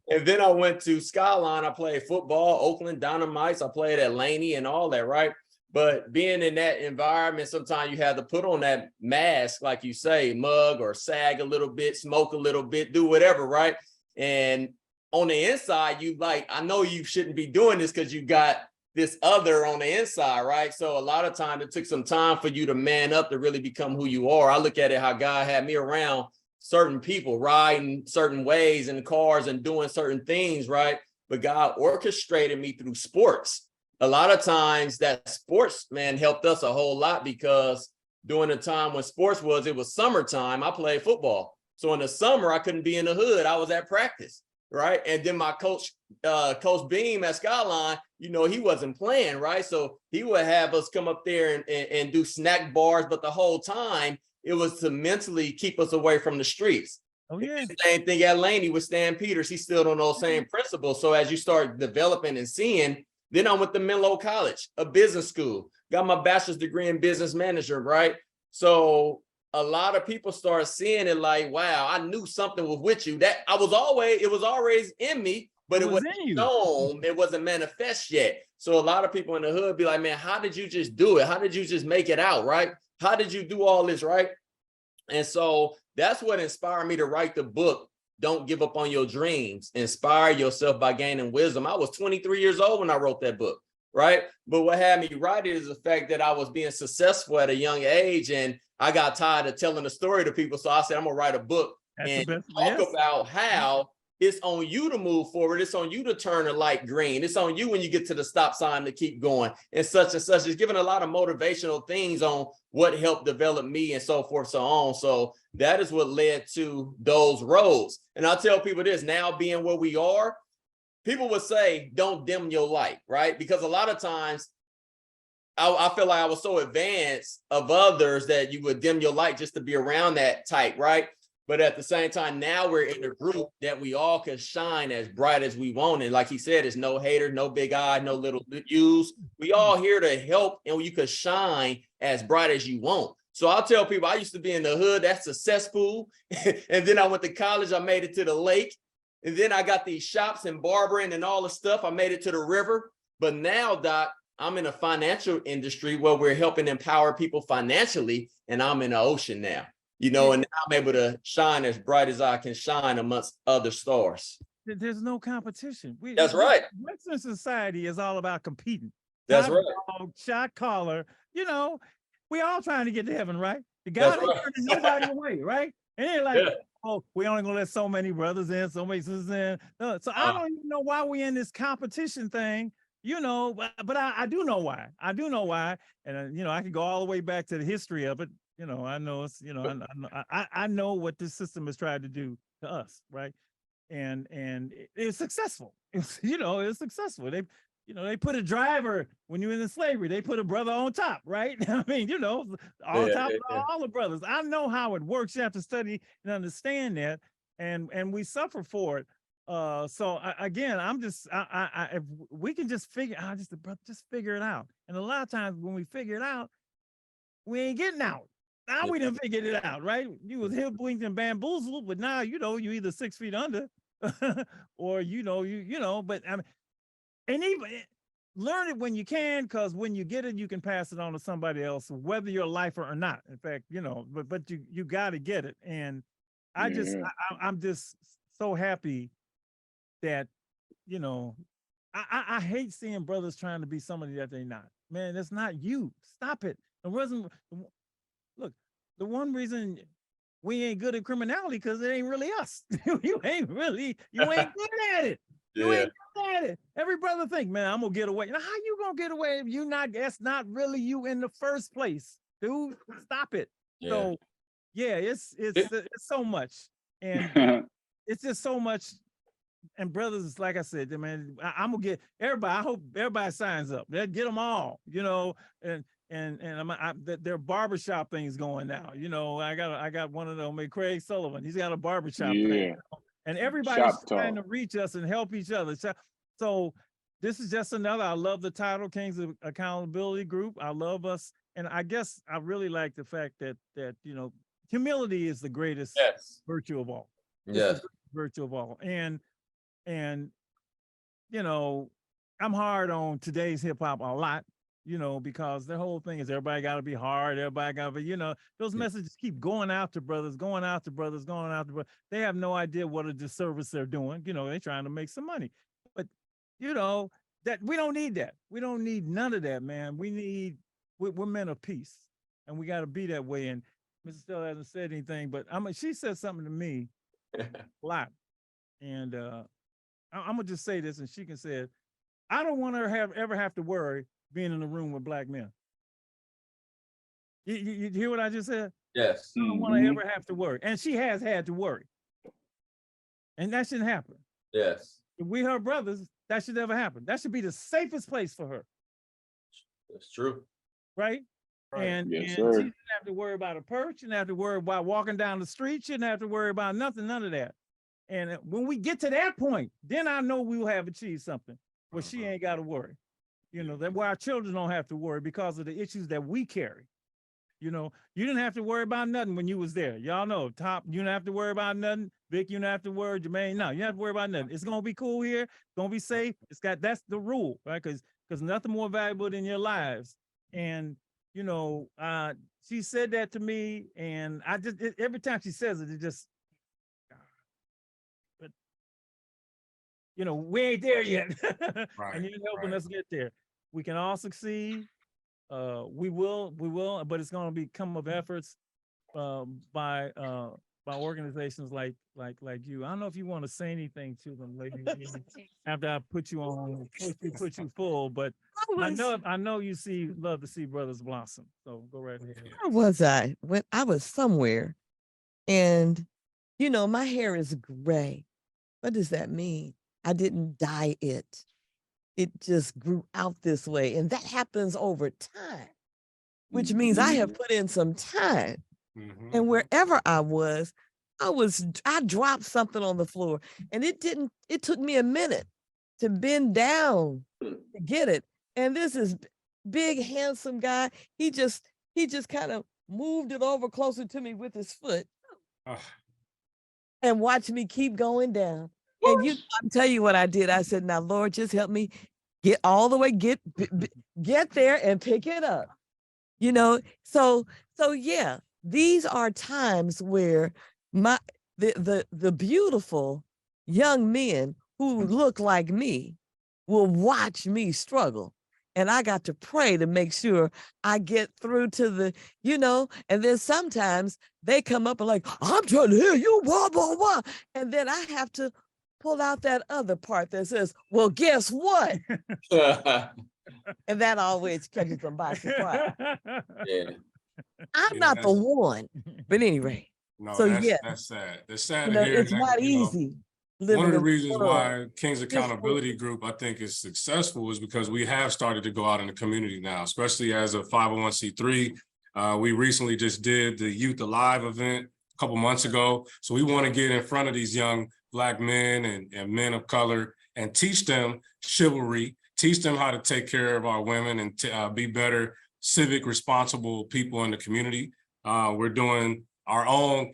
And then I went to Skyline. I played football, Oakland Dynamites. I played at Laney and all that, right? But being in that environment, sometimes you have to put on that mask, like you say, mug or sag a little bit, smoke a little bit, do whatever, right? And on the inside, you like, I know you shouldn't be doing this because you got this other on the inside, right? So a lot of times it took some time for you to man up to really become who you are. I look at it how God had me around certain people, riding certain ways in cars and doing certain things, right? But God orchestrated me through sports. A lot of times that sports, man, helped us a whole lot because during the time when sports it was summertime, I played football. So in the summer, I couldn't be in the hood. I was at practice, right? And then my coach, Coach Beam at Skyline, you know, he wasn't playing, right? So he would have us come up there and do snack bars, but the whole time it was to mentally keep us away from the streets. Oh yeah. Same thing at Laney with Stan Peters. He's still on those same principles. So as you start developing and seeing, then I went to Menlo College, a business school, got my bachelor's degree in business management, right? So a lot of people start seeing it like, wow, I knew something was with you. That it was always in me, but it wasn't known, it wasn't manifest yet. So a lot of people in the hood be like, man, how did you just do it? How did you just make it out, right? How did you do all this, right? And so that's what inspired me to write the book, Don't Give Up on Your Dreams, Inspire Yourself by Gaining Wisdom. I was 23 years old when I wrote that book, right? But what had me write it is the fact that I was being successful at a young age and I got tired of telling the story to people. So I said, I'm gonna write a book and talk about how it's on you to move forward. It's on you to turn the light green. It's on you when you get to the stop sign to keep going and such and such. It's giving a lot of motivational things on what helped develop me and so forth, so on. So that is what led to those roads. And I'll tell people this, now being where we are, people would say, don't dim your light, right? Because a lot of times I feel like I was so advanced of others that you would dim your light just to be around that type, right? But at the same time, now we're in a group that we all can shine as bright as we want. And like he said, it's no hater, no big eye, no little U's. We all here to help, and you can shine as bright as you want. So I'll tell people, I used to be in the hood, that's a cesspool. And then I went to college, I made it to the lake. And then I got these shops and barbering and all the stuff. I made it to the river. But now, Doc, I'm in a financial industry where we're helping empower people financially, and I'm in the ocean now. You know, and now I'm able to shine as bright as I can shine amongst other stars. There's no competition. That's right. Western society is all about competing. That's right. Dog, shot caller, you know, we all trying to get to heaven, right? The God ain't turning nobody away, right? And they're like, oh, we only gonna let so many brothers in, so many sisters in. So I don't even know why we in this competition thing, you know, but I do know why. I do know why. And, you know, I can go all the way back to the history of it. You know, I know it's, you know, I know what this system has tried to do to us, right? And it's successful. It's, you know, it's successful. They, you know, they put a driver when you're in slavery. They put a brother on top, right? I mean, you know, on top of all the brothers. I know how it works. You have to study and understand that, and we suffer for it. So again, I'm just, if we can just figure out, just figure it out. And a lot of times when we figure it out, we ain't getting out. Now we done figured it out, right? You was hoodwinked and bamboozled, but now, you know, you either 6 feet under or, you know, but I mean, and even learn it when you can, because when you get it, you can pass it on to somebody else, whether you're a lifer or not. In fact, you know, but you got to get it. And I'm just so happy that, you know, I hate seeing brothers trying to be somebody that they're not. Man, that's not you. Stop it. Look, the one reason we ain't good at criminality because it ain't really us. you ain't good at it. You ain't good at it. Every brother think, man, I'm gonna get away. Now, how you gonna get away if that's not really you in the first place, dude? Stop it. Yeah. So yeah, it's so much. And it's just so much. And brothers, like I said, man, I'm gonna get everybody. I hope everybody signs up. Get them all, you know, and their barbershop things going now. You know, I got one of them, Craig Sullivan. He's got a barbershop thing, you know? And everybody's trying to reach us and help each other. So this is just another. I love the title, Kings of Accountability Group. I love us, and I guess I really like the fact that you know, humility is the greatest virtue of all. Yes, virtue of all, and you know, I'm hard on today's hip hop a lot. You know, because the whole thing is everybody got to be hard. Everybody got to be, you know, those messages keep going out to brothers, going out to brothers. They have no idea what a disservice they're doing. You know, they're trying to make some money. But, you know, that we don't need that. We don't need none of that, man. We're men of peace, and we got to be that way. And Mrs. Stella hasn't said anything, but she said something to me a lot. And I'm going to just say this, and she can say it. I don't want her ever have to worry being in the room with black men. You hear what I just said? Yes. I don't want to ever have to worry. And she has had to worry. And that shouldn't happen. Yes. If we her brothers, that should never happen. That should be the safest place for her. That's true. Right? And she didn't have to worry about a perch. She didn't have to worry about walking down the street. She didn't have to worry about nothing, none of that. And when we get to that point, then I know we will have achieved something where she ain't got to worry. You know, that where our children don't have to worry because of the issues that we carry. You know, you didn't have to worry about nothing when you was there. Y'all know, Top, you didn't have to worry about nothing. Vic, you didn't have to worry. Jermaine, no, you don't have to worry about nothing. It's gonna be cool here. It's gonna be safe. That's the rule, right? Because nothing more valuable than your lives. And you know, she said that to me, and every time she says it, it just. But you know, we ain't there yet. Right, and you're helping us get there. We can all succeed. We will, but it's going to become of efforts by organizations like you. I don't know if you want to say anything to them, lady, after I put you on, put you full, but I know you love to see brothers blossom. So go right ahead. Where was I? When I was somewhere, and you know, my hair is gray. What does that mean? I didn't dye it. It just grew out this way. And that happens over time, which means I have put in some time. And wherever I was, I dropped something on the floor, and it took me a minute to bend down to get it. And this is big, handsome guy. He just kind of moved it over closer to me with his foot and watched me keep going down. And I'll tell you what I did. I said, now, Lord, just help me get all the way, get there and pick it up. You know, so yeah, these are times where the beautiful young men who look like me will watch me struggle. And I got to pray to make sure I get through to the, and then sometimes they come up and like, I'm trying to hear you, blah, blah, blah. And then I have to pull out that other part that says, well, guess what? And that always catches them by surprise. Yeah. I'm not the one, but anyway. No, so that's yeah, that's sad. That's sad to hear. it's that, not easy. One of the in reasons the world. why King's Accountability Group, I think, is successful is because we have started to go out in the community now, especially as a 501c3. We recently just did the Youth Alive event a couple months ago. So we want to get in front of these young Black men and men of color and teach them chivalry, teach them how to take care of our women and be better civic responsible people in the community. We're doing our own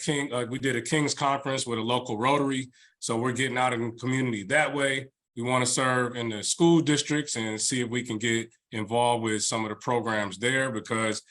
we did a King's Conference with a local Rotary. So we're getting out in the community that way. We want to serve in the school districts and see if we can get involved with some of the programs there, because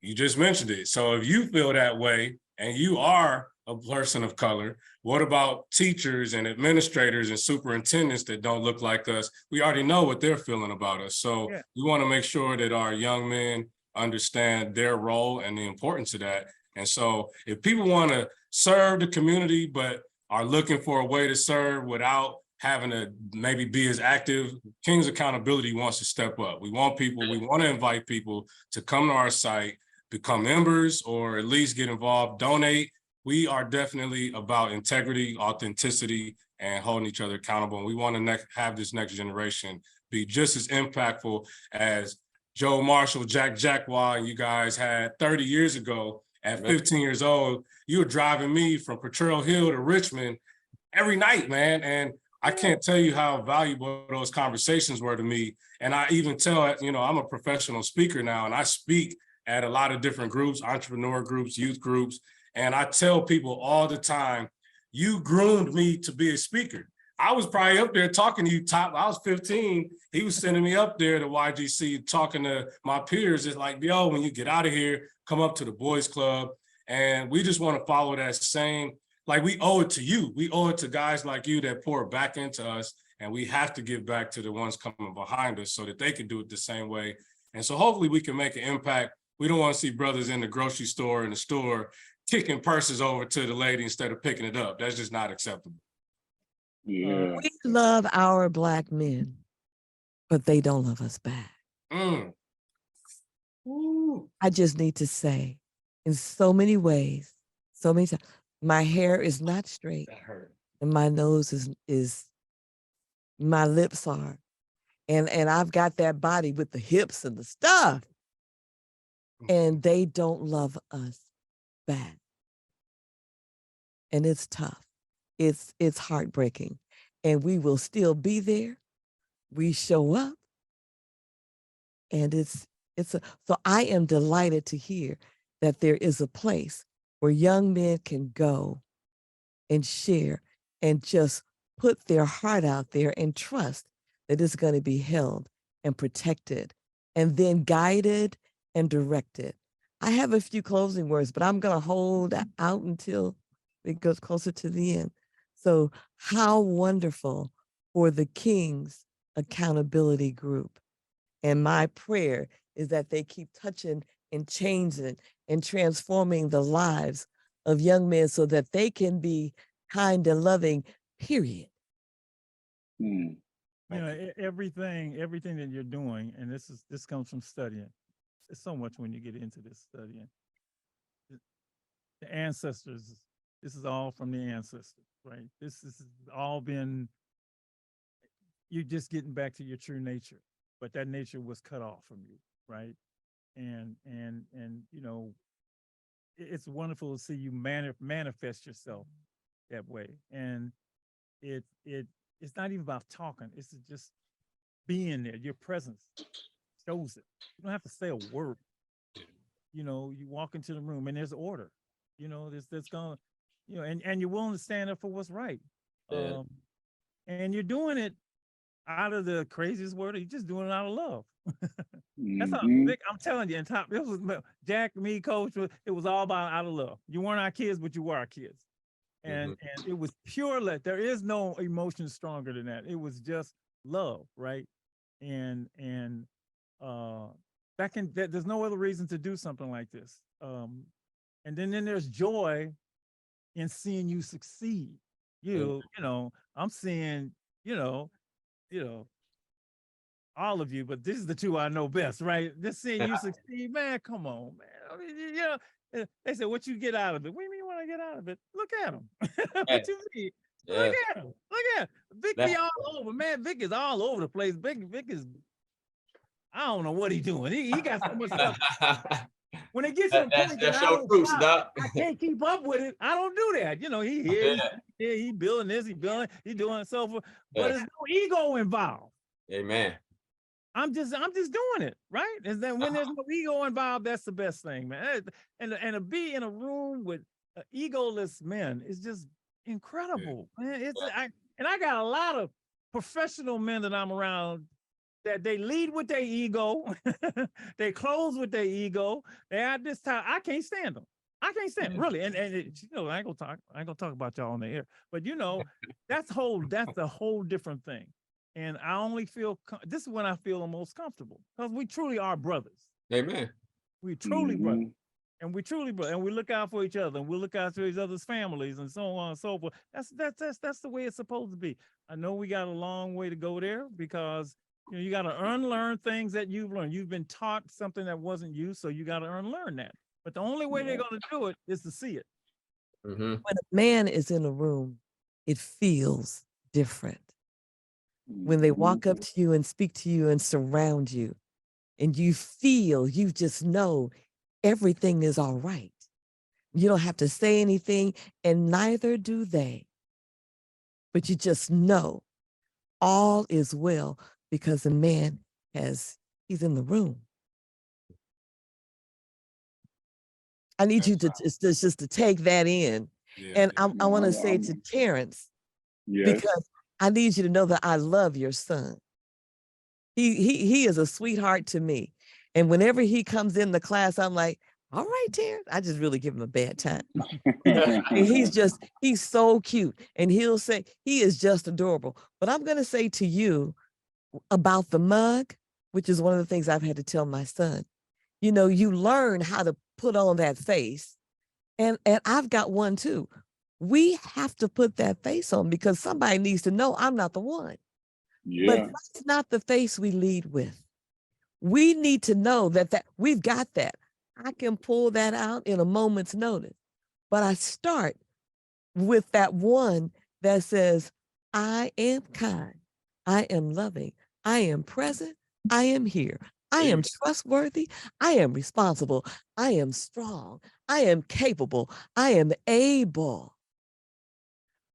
you just mentioned it. So if you feel that way and you are a person of color, what about teachers and administrators and superintendents that don't look like us? We already know what they're feeling about us. So we want to make sure that our young men understand their role and the importance of that. And so if people want to serve the community, but are looking for a way to serve without having to maybe be as active, King's Accountability wants to step up. We want to invite people to come to our site, become members, or at least get involved, donate. We are definitely about integrity, authenticity, and holding each other accountable. And we want to have this next generation be just as impactful as Joe Marshall, Jack Jacqua, and you guys had 30 years ago. At 15 years old, you were driving me from Potrero Hill to Richmond every night, man. And I can't tell you how valuable those conversations were to me. And I even tell, I'm a professional speaker now, and I speak at a lot of different groups, entrepreneur groups, youth groups. And I tell people all the time, you groomed me to be a speaker. I was probably up there talking to you top. I was 15. He was sending me up there to YGC, talking to my peers. It's like, yo, when you get out of here, come up to the boys club. And we just want to follow that same, like we owe it to you. We owe it to guys like you that pour back into us. And we have to give back to the ones coming behind us so that they can do it the same way. And so hopefully we can make an impact. We don't want to see brothers in the grocery store, in the store, kicking purses over to the lady instead of picking it up. That's just not acceptable. We love our Black men, but they don't love us back. I just need to say, in so many ways, so many times, my hair is not straight, and my nose is my lips are, and I've got that body with the hips and the stuff, and they don't love us back, and it's tough. It's heartbreaking, and we will still be there. We show up, and so I am delighted to hear that there is a place where young men can go and share and just put their heart out there and trust that it's going to be held and protected and then guided and directed. I have a few closing words, but I'm going to hold out until it goes closer to the end. So how wonderful for the King's Accountability Group. And my prayer is that they keep touching and changing and transforming the lives of young men so that they can be kind and loving, period. Everything that you're doing, and this comes from studying. It's so much when you get into this studying. The ancestors, this is all from the ancestors, right? This has all been, you're just getting back to your true nature, but that nature was cut off from you, right? And it's wonderful to see you manifest yourself that way. And it's not even about talking. It's just being there. Your presence shows it. You don't have to say a word. You know, you walk into the room and there's order. You know, there's gonna, you know, and you're willing to stand up for what's right. Yeah. And you're doing it out of the craziest word. You're just doing it out of love. That's how Vic, I'm telling you. And top, it was Jack, me, Coach. It was all about out of love. You weren't our kids, but you were our kids. And it was pure love. There is no emotion stronger than that. It was just love, right? And there's no other reason to do something like this. And then there's joy in seeing you succeed. You know, I'm seeing, you know, all of you, but this is the two I know best, right? Just seeing you succeed, man. Come on, man. I mean, you know, they said, "What you get out of it?" What do you mean? What I get out of it? Look at him. What you mean? Look at him. Look at him. Vic be all over, man. Vic is all over the place. Vic is. I don't know what he's doing. He got so much stuff. When it gets to the point that I can't keep up with it, I don't do that. You know, he building this, he doing so forth. But there's no ego involved. Amen. I'm just doing it, right? And then when there's no ego involved, that's the best thing, man. And to be in a room with egoless men is just incredible, man. I got a lot of professional men that I'm around that they lead with their ego, they close with their ego. They at this time, I can't stand them. I can't stand them, really. And you know, I ain't gonna talk about y'all on the air, but you know, that's a whole different thing. And I only feel this is when I feel the most comfortable because we truly are brothers. Amen. We truly brothers, and we truly brothers, and we look out for each other, and we look out for each other's families, and so on and so forth. That's the way it's supposed to be. I know we got a long way to go there because you know you got to unlearn things that you've learned. You've been taught something that wasn't you, so you got to unlearn that. But the only way they're going to do it is to see it. When a man is in a room, it feels different. When they walk up to you and speak to you and surround you, and you just know everything is all right. You don't have to say anything, and neither do they. But you just know all is well because the man he's in the room. I need you to just to take that in. And I want to say to Terrance, because I need you to know that I love your son. He is a sweetheart to me. And whenever he comes in the class, I'm like, all right, Terrance. I just really give him a bad time. And he's so cute. And he'll say, he is just adorable. But I'm going to say to you about the mug, which is one of the things I've had to tell my son. You know, you learn how to put on that face. And I've got one too. We have to put that face on because somebody needs to know I'm not the one. But that's not the face we lead with. We need to know that we've got that. I can pull that out in a moment's notice. But I start with that one that says, I am kind. I am loving. I am present. I am here. I am trustworthy. I am responsible. I am strong. I am capable. I am able.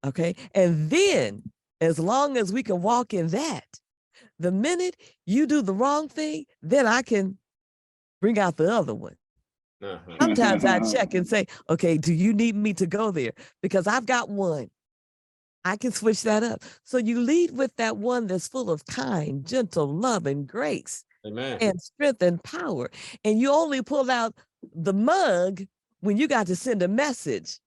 Okay. And then, as long as we can walk in that, the minute you do the wrong thing, then I can bring out the other one. Sometimes I check and say, okay, do you need me to go there? Because I've got one. I can switch that up. So you lead with that one that's full of kind, gentle, love, and grace. Amen. And strength and power. And you only pull out the mug when you got to send a message.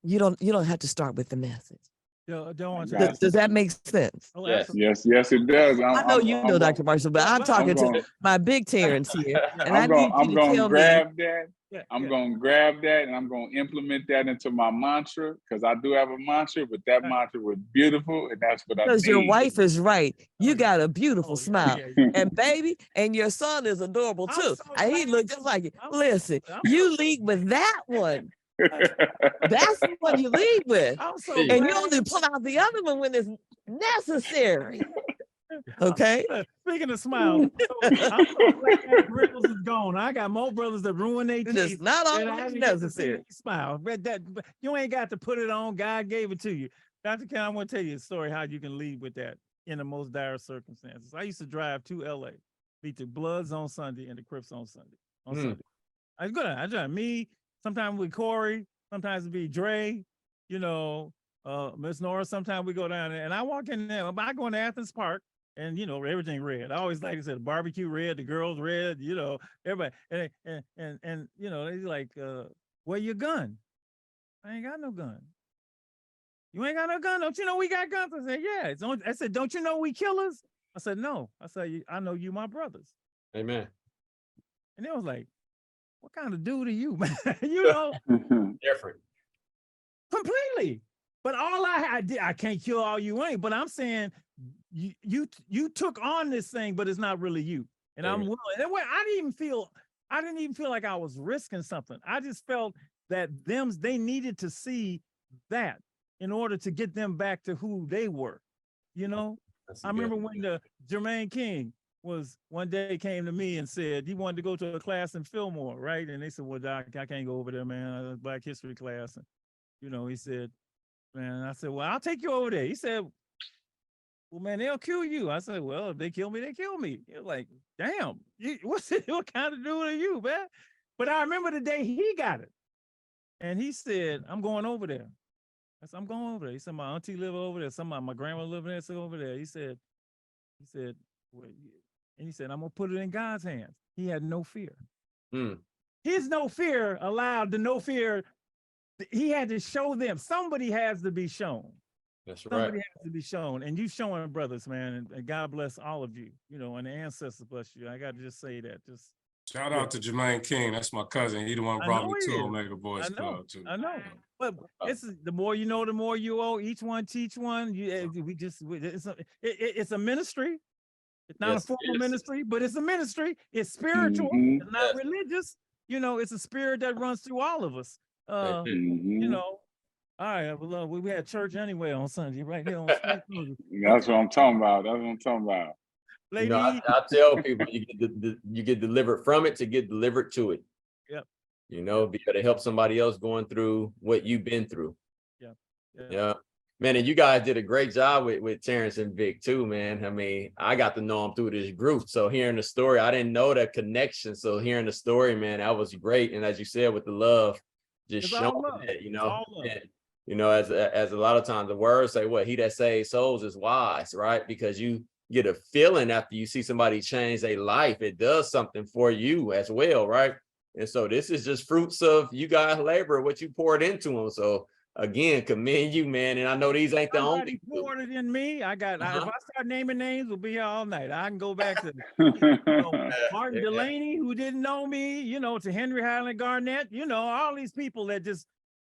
You don't have to start with the message. Does that make sense? Oh, yes, it does. I know you know, Dr. Marshall, but I'm talking to my big Terrance here. And I'm going to grab that. I'm going to grab that and I'm going to implement that into my mantra because I do have a mantra, but that mantra was beautiful and that's what I need. Because your wife is right. You got a beautiful smile. And baby, and your son is adorable too. He looked just like you. Listen, you lead with that one. That's the one you lead with. And you only pull out the other one when it's necessary. Okay. Speaking of smiles, I'm so glad that Grills is gone. I got more brothers that ruin their teeth. It's not and I always didn't get to see necessary. you smile. But you ain't got to put it on. God gave it to you. Dr. Ken, I want to tell you a story how you can lead with that in the most dire circumstances. I used to drive to LA, beat the Bloods on Sunday and the Crips on Sunday. Sunday. I was good. I drive me, sometimes with Corey, sometimes it'd be Dre, you know, Miss Nora. Sometimes we go down there and I walk in there. I go into Athens Park and, you know, everything red. I always like to say the barbecue red, the girls red, you know, everybody. And you know, they're like, where your gun? I ain't got no gun. You ain't got no gun? Don't you know we got guns? I said, yeah. I said, don't you know we killers? I said, no. I said, I know you my brothers. Amen. And they was like, what kind of dude are you, man? You know? Different. Completely. But all I did, I can't kill all you ain't, but I'm saying you took on this thing, but it's not really you. And I'm willing. And I didn't even feel like I was risking something. I just felt that they needed to see that in order to get them back to who they were. You know? I remember when the Jermaine King one day came to me and said he wanted to go to a class in Fillmore, right? And they said, well, Doc, I can't go over there, man. Black history class. And, you know, he said, man, I said, well, I'll take you over there. He said, well, man, they'll kill you. I said, well, if they kill me, they kill me. He was like, damn, what kind of dude are you, man? But I remember the day he got it. And he said, I'm going over there. I said, I'm going over there. He said, my auntie live over there. My grandma live there. So over there. He said, well, and he said, I'm going to put it in God's hands. He had no fear. His no fear allowed the no fear. He had to show them. Somebody has to be shown. That's right. Somebody has to be shown. And you showing brothers, man. And God bless all of you, you know, and the ancestors bless you. I got to just say that. Just shout out to Jermaine King. That's my cousin. He the one brought me to Omega Boys Club too. I know. But the more you know, the more you owe. Each one teach one. It's a ministry. It's not a formal ministry, but it's a ministry. It's spiritual. It's not religious. You know, it's a spirit that runs through all of us. You know, all right. Well, we had church anyway on Sunday, right here on Street. That's what I'm talking about. That's what I'm talking about. You know, I tell people you get delivered from it to get delivered to it. Yep. You know, be able to help somebody else going through what you've been through. Yeah. Man, and you guys did a great job with Terrance and Vic too, man. I mean, I got to know them through this group. So hearing the story, I didn't know that connection. So hearing the story, man, that was great. And as you said, with the love, just showing that, you know, and, you know, as a lot of times the words say, what he that saves souls is wise, right? Because you get a feeling after you see somebody change their life, it does something for you as well, right? And so this is just fruits of you guys' labor, what you poured into them. So again, commend you, man. And I know these ain't the only poured it in me. If I start naming names, we'll be here all night. I can go back to Martin Delaney, who didn't know me, you know, to Henry Highland Garnett, you know, all these people that just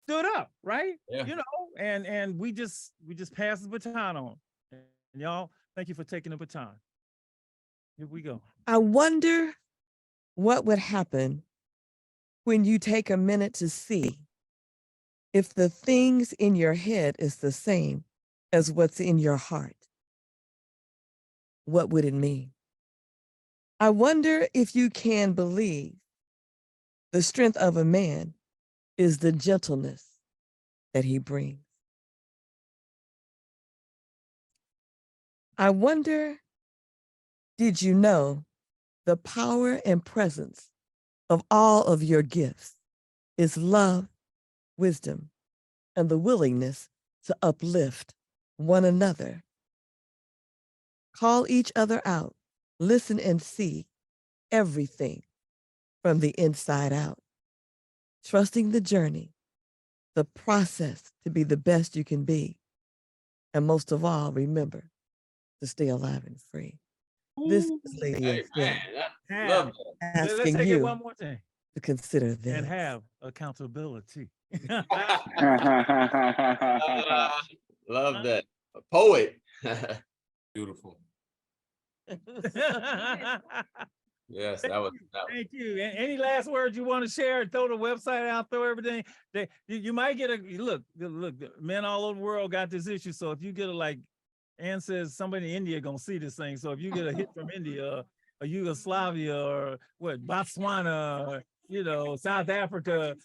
stood up, right? You know, and we just passed the baton on. And y'all, thank you for taking the baton. Here we go. I wonder what would happen when you take a minute to see if the things in your head is the same as what's in your heart. What would it mean? I wonder if you can believe the strength of a man is the gentleness that he brings. I wonder, did you know the power and presence of all of your gifts is love, wisdom, and the willingness to uplift one another. Call each other out, listen and see everything from the inside out. Trusting the journey, the process to be the best you can be. And most of all, remember to stay alive and free. This is Lady Estelle asking take you it one more thing. to consider this. And have accountability. Love that. A poet. Beautiful. Yes, that was. Thank you. Any last words you want to share? Throw the website out, throw everything. You might get a look. Men all over the world got this issue. So if you get Ann says somebody in India gonna see this thing. So if you get a hit from India or Yugoslavia or what, Botswana, or, you know, South Africa,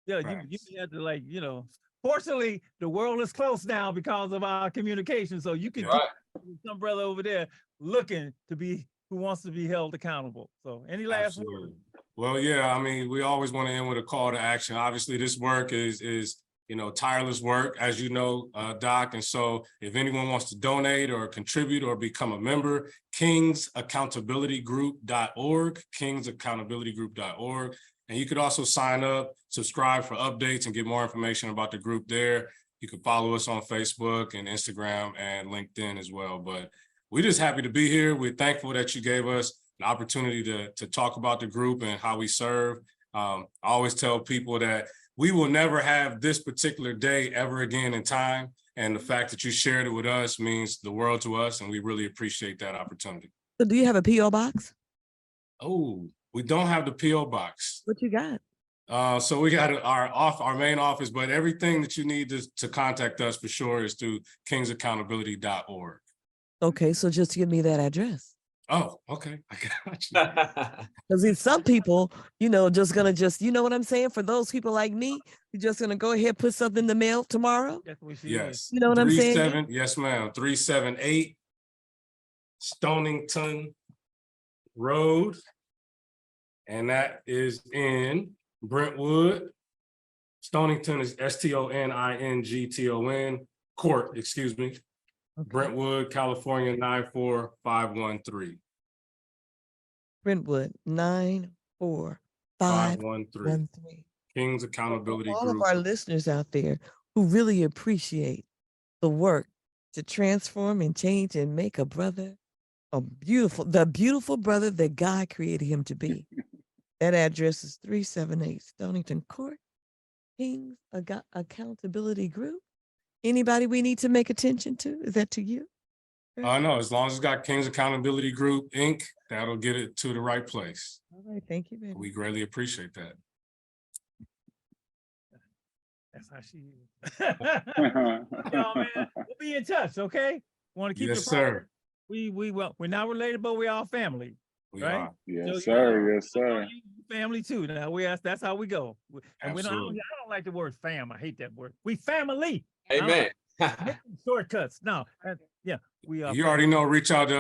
yeah, you have to, like, you know, fortunately the world is close now because of our communication. So you can get some brother over there looking to be, who wants to be held accountable. So any last word? Well, yeah, I mean, we always want to end with a call to action. Obviously, this work is you know, tireless work, as you know, Doc. And so if anyone wants to donate or contribute or become a member, kingsaccountabilitygroup.org, kingsaccountabilitygroup.org. And you could also sign up, subscribe for updates, and get more information about the group there. You can follow us on Facebook and Instagram and LinkedIn as well. But we're just happy to be here. We're thankful that you gave us an opportunity to talk about the group and how we serve. I always tell people that we will never have this particular day ever again in time. And the fact that you shared it with us means the world to us, and we really appreciate that opportunity. So do you have a P.O. box? Oh, we don't have the P.O. box. What you got? So we got our main office, but everything that you need to contact us for sure is through kingsaccountability.org. Okay, so just give me that address. Oh, okay. I got you. Because some people, you know, you know what I'm saying? For those people like me, you're just gonna go ahead, put something in the mail tomorrow. Yes. You know what I'm saying? Yes, ma'am. 378 Stonington Road. And that is in Brentwood. Stonington is Stonington Court, excuse me. Okay. Brentwood, California, 94513. Brentwood, 94513. King's Accountability all Group. Of our listeners out there who really appreciate the work to transform and change and make a brother the beautiful brother that God created him to be. That address is 378 Stonington Court, King's Accountability Group. Anybody we need to make attention to? Is that to you? No, as long as it's got King's Accountability Group, Inc., that'll get it to the right place. All right, thank you, baby. We greatly appreciate that. That's how she is. Y'all, man, we'll be in touch, okay? Want to keep yes, sir. We're not related, but we all family. We right? are. Yes, sir. Yes, sir. Family too. Now that's how we go. And I don't like the word fam. I hate that word. We family. Amen. Shortcuts. No. Yeah. We are. You already know. Reach out to us.